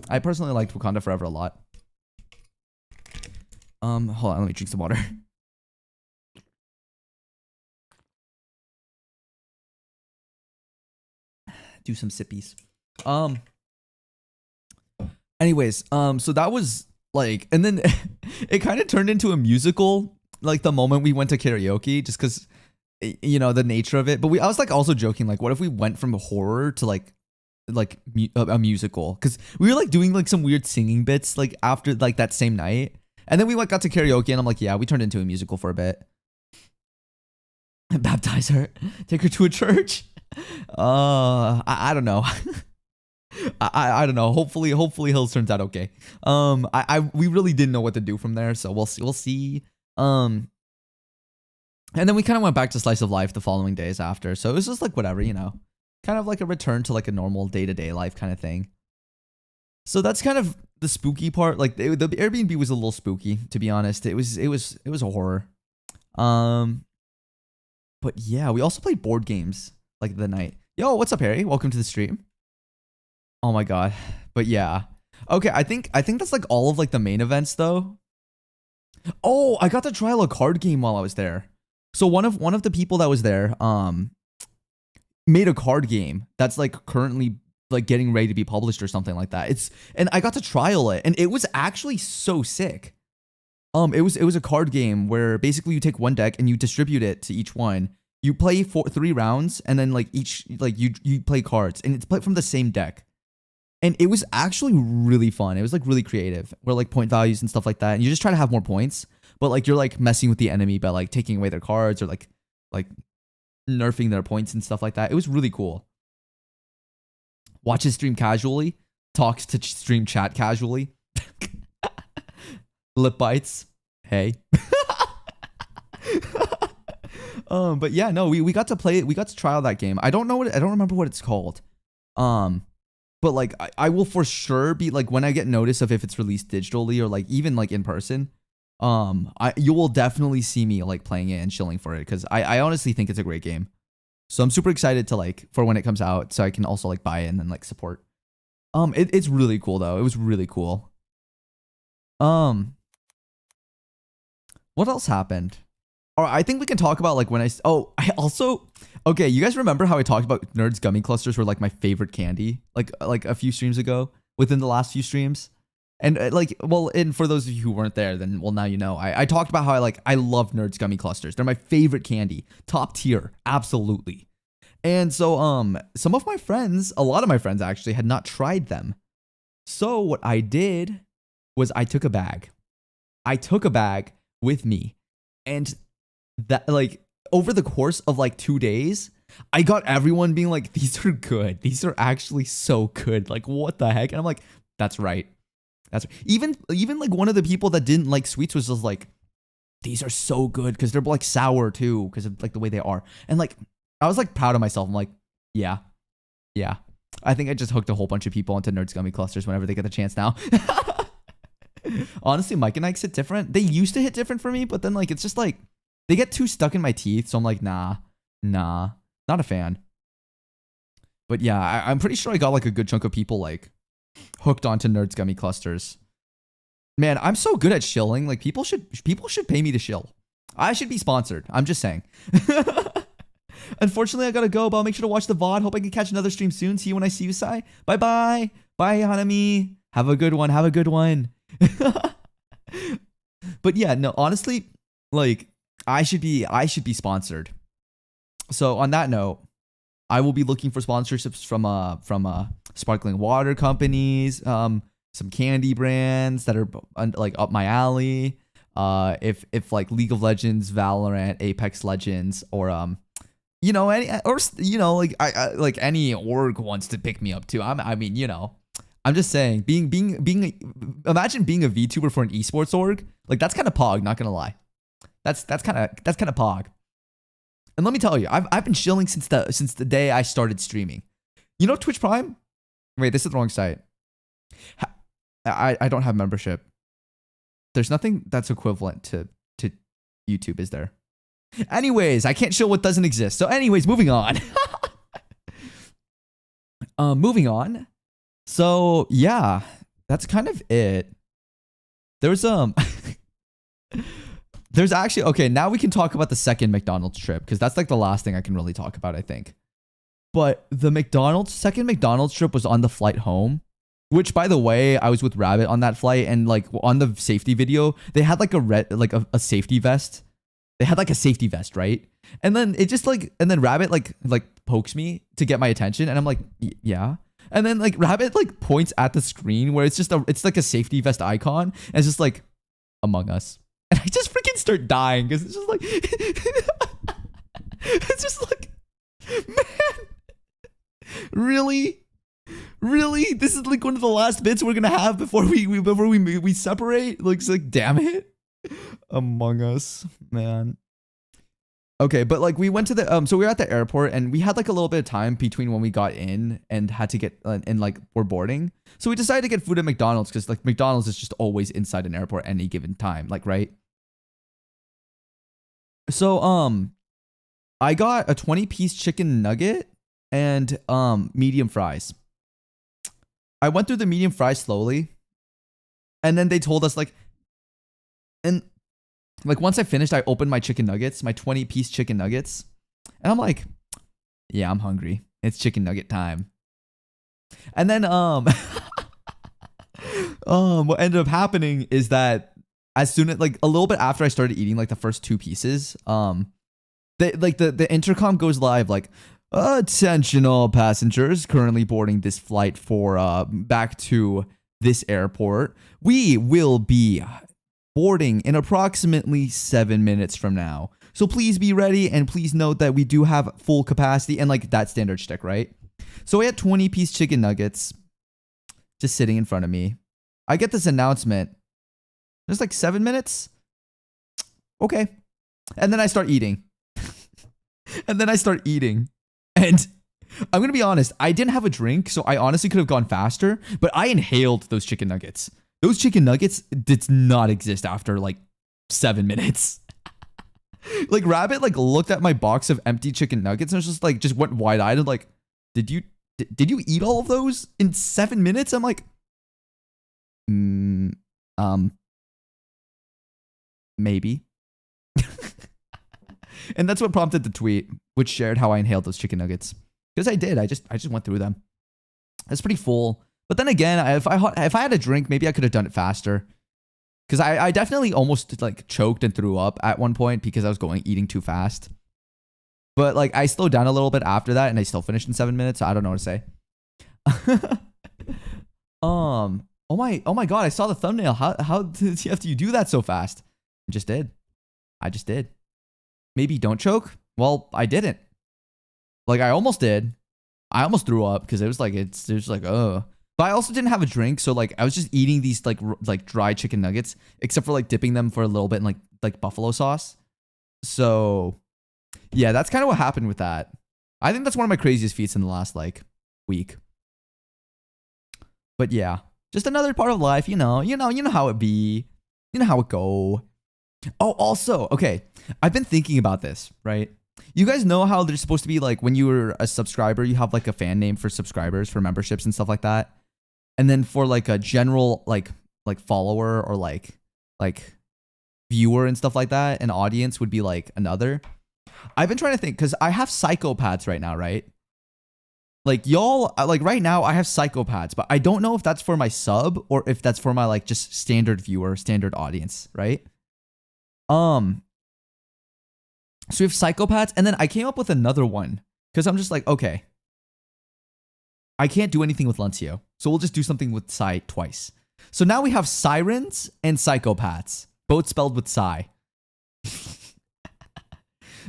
I personally liked Wakanda Forever a lot. Hold on, let me drink some water. Do some sippies. Anyways, so that was like, and then it kind of turned into a musical, like the moment we went to karaoke, just because, you know, the nature of it. But I was like also joking, like, what if we went from horror to like a musical? Because we were like doing like some weird singing bits like after like that same night, and then we got to karaoke, and I'm like, yeah, we turned into a musical for a bit. Baptize her, take her to a church. I don't know. I don't know. Hopefully Hills turns out okay. We really didn't know what to do from there, so we'll see. And then we kind of went back to slice of life the following days after. So it was just like whatever, you know, kind of like a return to like a normal day-to-day life kind of thing. So that's kind of the spooky part. Like the Airbnb was a little spooky, to be honest. It was a horror. But yeah, we also played board games like the night. Yo, what's up, Harry? Welcome to the stream. Oh my god. But yeah. Okay, I think that's like all of like the main events though. Oh, I got to try a card game while I was there. So one of the people that was there made a card game that's like currently like getting ready to be published or something like that. And I got to trial it and it was actually so sick. It was a card game where basically you take one deck and you distribute it to each one. You play 3 rounds and then like each like you play cards and it's played from the same deck. And it was actually really fun. It was like really creative. Where like point values and stuff like that. And you just try to have more points, but like you're like messing with the enemy by like taking away their cards or like nerfing their points and stuff like that. It was really cool. Watches stream casually, talks to stream chat casually. Lip bites. Hey. But yeah, no, we got to play it. We got to trial that game. I don't remember what it's called. But like I will for sure be like when I get notice of if it's released digitally or like even like in person, you will definitely see me like playing it and chilling for it because I honestly think it's a great game. So I'm super excited to like for when it comes out so I can also like buy it and then like support. It's really cool though. It was really cool. What else happened? Or I think we can talk about like when I also okay, you guys remember how I talked about Nerds gummy clusters were like my favorite candy like a few streams ago within the last few streams? And and for those of you who weren't there, then well now you know. I talked about how I love Nerds gummy clusters. They're my favorite candy, top tier, absolutely. And so some of my friends, a lot of my friends actually had not tried them. So what I did was I took a bag. I took a bag with me, and that like over the course of like 2 days, I got everyone being like, these are good. These are actually so good. Like, what the heck? And I'm like, that's right. That's right. Even like one of the people that didn't like sweets was just like, these are so good because they're like sour too because of like the way they are. And like, I was like proud of myself. I'm like, yeah. I think I just hooked a whole bunch of people into Nerds gummy clusters whenever they get the chance now. Honestly, Mike and Ike's hit different. They used to hit different for me, but then like it's just like they get too stuck in my teeth, so I'm like, nah, not a fan. But yeah, I'm pretty sure I got like a good chunk of people like hooked onto Nerds gummy clusters. Man, I'm so good at shilling. Like people should pay me to shill. I should be sponsored. I'm just saying. Unfortunately, I gotta go, but I'll make sure to watch the VOD. Hope I can catch another stream soon. See you when I see you, Sai. Bye, Hanami. Have a good one. But yeah, no, honestly, like I should be sponsored. So on that note, I will be looking for sponsorships from sparkling water companies, some candy brands that are like up my alley. If like League of Legends, Valorant, Apex Legends, or like I like any org wants to pick me up too. I mean, I'm just saying, imagine being a VTuber for an esports org. Like that's kind of pog, not gonna lie. That's kind of pog. And let me tell you, I've been chilling since the day I started streaming. You know Twitch Prime? Wait, this is the wrong site. I don't have membership. There's nothing that's equivalent to YouTube, is there? Anyways, I can't show what doesn't exist. So anyways, moving on. Moving on. So yeah, that's kind of it. There's actually, okay, now we can talk about the second McDonald's trip because that's like the last thing I can really talk about, I think. But the second McDonald's trip was on the flight home, which by the way, I was with Rabbit on that flight, and like on the safety video, they had like a safety vest. They had like a safety vest, right? And then it just like, and then Rabbit like pokes me to get my attention, and I'm like, yeah. And then like Rabbit like points at the screen where it's like a safety vest icon, and it's just like Among Us. And I just freaking start dying because it's just like it's just like, man, really, this is like one of the last bits we're gonna have before we separate. Like, it's like, damn it, Among Us, man. Okay, but like we went to the so we were at the airport and we had like a little bit of time between when we got in and had to get and like we're boarding. So we decided to get food at McDonald's because like McDonald's is just always inside an airport at any given time, like right. So I got a 20-piece chicken nugget and medium fries. I went through the medium fries slowly, and then they told us like, and like once I finished, I opened my chicken nuggets, my 20-piece chicken nuggets, and I'm like, yeah, I'm hungry. It's chicken nugget time. And then what ended up happening is that as soon as like a little bit after I started eating like the first 2 pieces, the intercom goes live like, attention all passengers currently boarding this flight for back to this airport. We will be boarding in approximately 7 minutes from now. So please be ready and please note that we do have full capacity and like that standard shtick, right? So I had 20-piece chicken nuggets just sitting in front of me. I get this announcement. There's like 7 minutes. Okay. And then I start eating. And And I'm going to be honest, I didn't have a drink, so I honestly could have gone faster, but I inhaled those chicken nuggets. Those chicken nuggets did not exist after like 7 minutes. Like Rabbit like looked at my box of empty chicken nuggets and was just like, just went wide-eyed and like, did you eat all of those in 7 minutes? I'm like, maybe. And that's what prompted the tweet, which shared how I inhaled those chicken nuggets. Because I did. I just went through them. It's pretty full. But then again, if I had a drink, maybe I could have done it faster. Because I definitely almost like choked and threw up at one point because I was eating too fast. But like I slowed down a little bit after that and I still finished in 7 minutes. So I don't know what to say. Oh my god, I saw the thumbnail. How did you do that so fast? I just did. Maybe don't choke? Well, I didn't. Like I almost did. I almost threw up because it was like oh. But I also didn't have a drink, so like I was just eating these like dry chicken nuggets, except for like dipping them for a little bit in like buffalo sauce. So yeah, that's kind of what happened with that. I think that's one of my craziest feats in the last like week. But yeah, just another part of life, you know how it be, you know how it go. Oh, also, okay, I've been thinking about this, right? You guys know how there's supposed to be like when you were a subscriber, you have like a fan name for subscribers, for memberships and stuff like that. And then for like a general like follower or like viewer and stuff like that, an audience would be like another. I've been trying to think because I have psychopaths right now, right? Like y'all, like right now I have psychopaths, but I don't know if that's for my sub or if that's for my like just standard viewer, standard audience, right? So we have psychopaths, and then I came up with another one because I'm just like, okay, I can't do anything with Lencio, so we'll just do something with Psy twice. So now we have sirens and psychopaths, both spelled with Psy.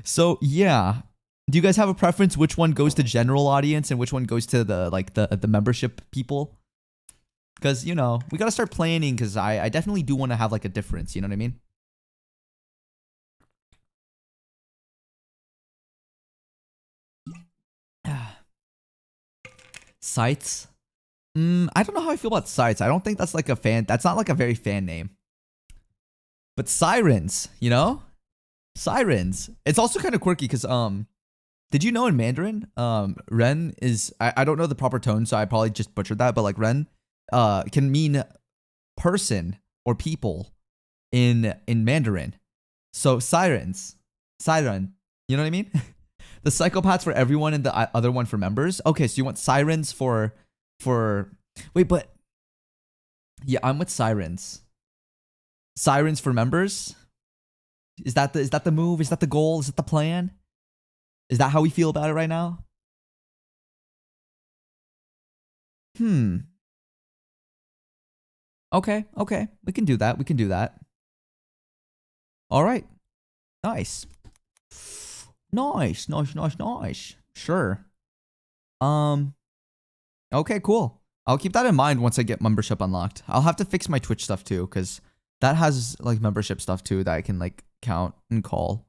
So yeah, do you guys have a preference? Which one goes to general audience and which one goes to the membership people? Because you know we gotta start planning. Because I definitely do want to have like a difference. You know what I mean? Sites. I don't know how I feel about sites. I don't think that's like a fan. That's not like a very fan name. But sirens, you know? Sirens. It's also kind of quirky because did you know in Mandarin, Ren is I don't know the proper tone, so I probably just butchered that, but like Ren can mean person or people in Mandarin. So sirens. Siren. You know what I mean? The psychopaths for everyone and the other one for members. Okay, so you want sirens for wait, but yeah, I'm with sirens. Sirens for members? Is that the move? Is that the goal? Is that the plan? Is that how we feel about it right now? Okay. We can do that. All right. Nice. Sure. Okay, cool. I'll keep that in mind once I get membership unlocked. I'll have to fix my Twitch stuff too, because that has like membership stuff too that I can like count and call.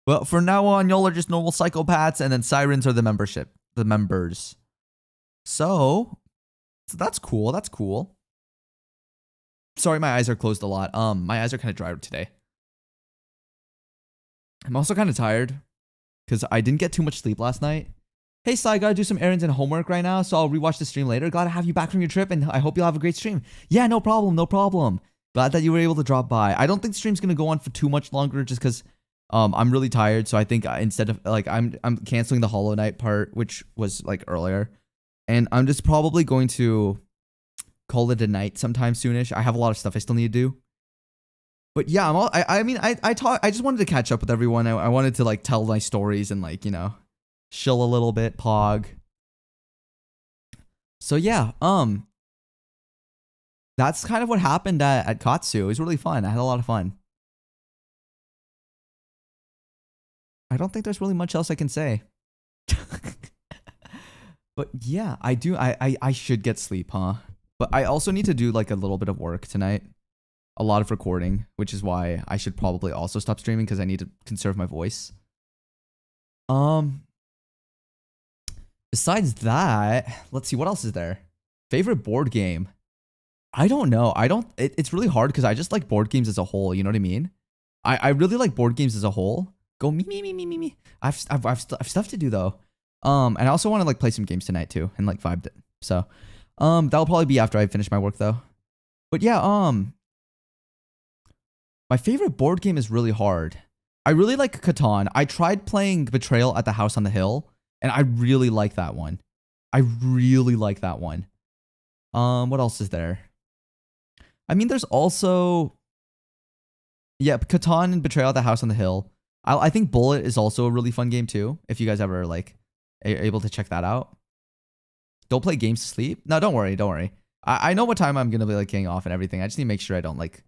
Well, for now on, y'all are just normal psychopaths, and then sirens are the members. So that's cool. That's cool. Sorry, my eyes are closed a lot. My eyes are kind of dry today. I'm also kind of tired because I didn't get too much sleep last night. Hey, Sai, I gotta do some errands and homework right now, so I'll rewatch the stream later. Glad to have you back from your trip, and I hope you'll have a great stream. Yeah, no problem, no problem. Glad that you were able to drop by. I don't think the stream's gonna go on for too much longer, just because I'm really tired. So I think instead of like I'm canceling the Hollow Knight part, which was like earlier, and I'm just probably going to call it a night sometime soonish. I have a lot of stuff I still need to do. But yeah, I just wanted to catch up with everyone. I wanted to like tell my stories and like, you know, chill a little bit, pog. So yeah, that's kind of what happened at Katsu. It was really fun. I had a lot of fun. I don't think there's really much else I can say. But yeah, I should get sleep, huh? But I also need to do like a little bit of work tonight. A lot of recording, which is why I should probably also stop streaming because I need to conserve my voice. Besides that, let's see, what else is there? Favorite board game? I don't know. It's really hard because I just like board games as a whole, you know what I mean? I really like board games as a whole. Go me. I've stuff to do though. And I also want to like play some games tonight too and like vibe it. So, that'll probably be after I finish my work though. But yeah, my favorite board game is really hard. I really like Hacchan. I tried playing Betrayal at the House on the Hill, and I really like that one. I really like that one. What else is there? I mean, there's also... Yeah, Hacchan and Betrayal at the House on the Hill. I think Bullet is also a really fun game too, if you guys ever, like, are able to check that out. Don't play games to sleep? No, don't worry, don't worry. I know what time I'm gonna be, like, getting off and everything. I just need to make sure I don't, like,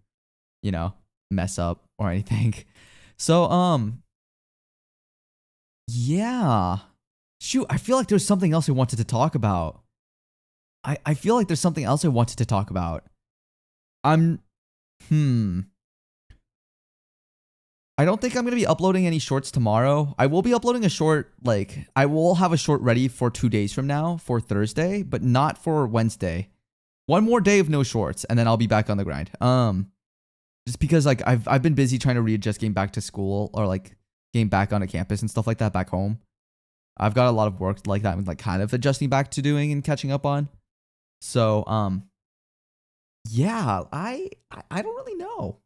you know, mess up or anything. So, yeah. Shoot, I feel like there's something else I wanted to talk about. I feel like there's something else I wanted to talk about. I don't think I'm going to be uploading any shorts tomorrow. I will be uploading a short, like, I will have a short ready for 2 days from now, for Thursday, but not for Wednesday. One more day of no shorts, and then I'll be back on the grind. Just because, like, I've been busy trying to readjust getting back to school, or, like, getting back onto campus and stuff like that back home. I've got a lot of work like that, like, kind of adjusting back to doing and catching up on. So, yeah, I don't really know.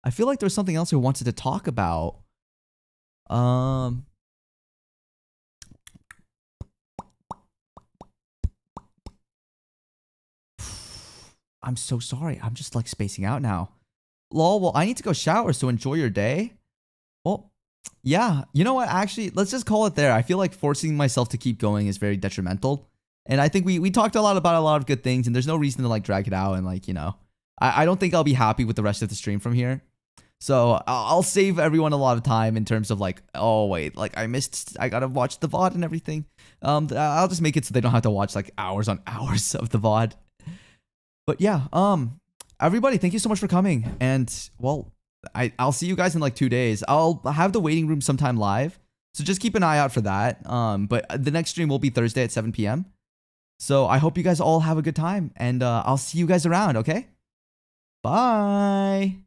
I feel like there's something else I wanted to talk about. I'm so sorry. I'm just like spacing out now. Lol, well, I need to go shower, so enjoy your day. Well, yeah, you know what? Actually, let's just call it there. I feel like forcing myself to keep going is very detrimental. And I think we talked a lot about a lot of good things, and there's no reason to like drag it out and like, you know. I don't think I'll be happy with the rest of the stream from here. So I'll save everyone a lot of time in terms of like, oh wait, like I gotta watch the VOD and everything. I'll just make it so they don't have to watch like hours on hours of the VOD. But yeah, everybody, thank you so much for coming. And well, I'll see you guys in like 2 days. I'll have the waiting room sometime live, so just keep an eye out for that. But the next stream will be Thursday at 7 p.m. So I hope you guys all have a good time, and I'll see you guys around. Okay, bye.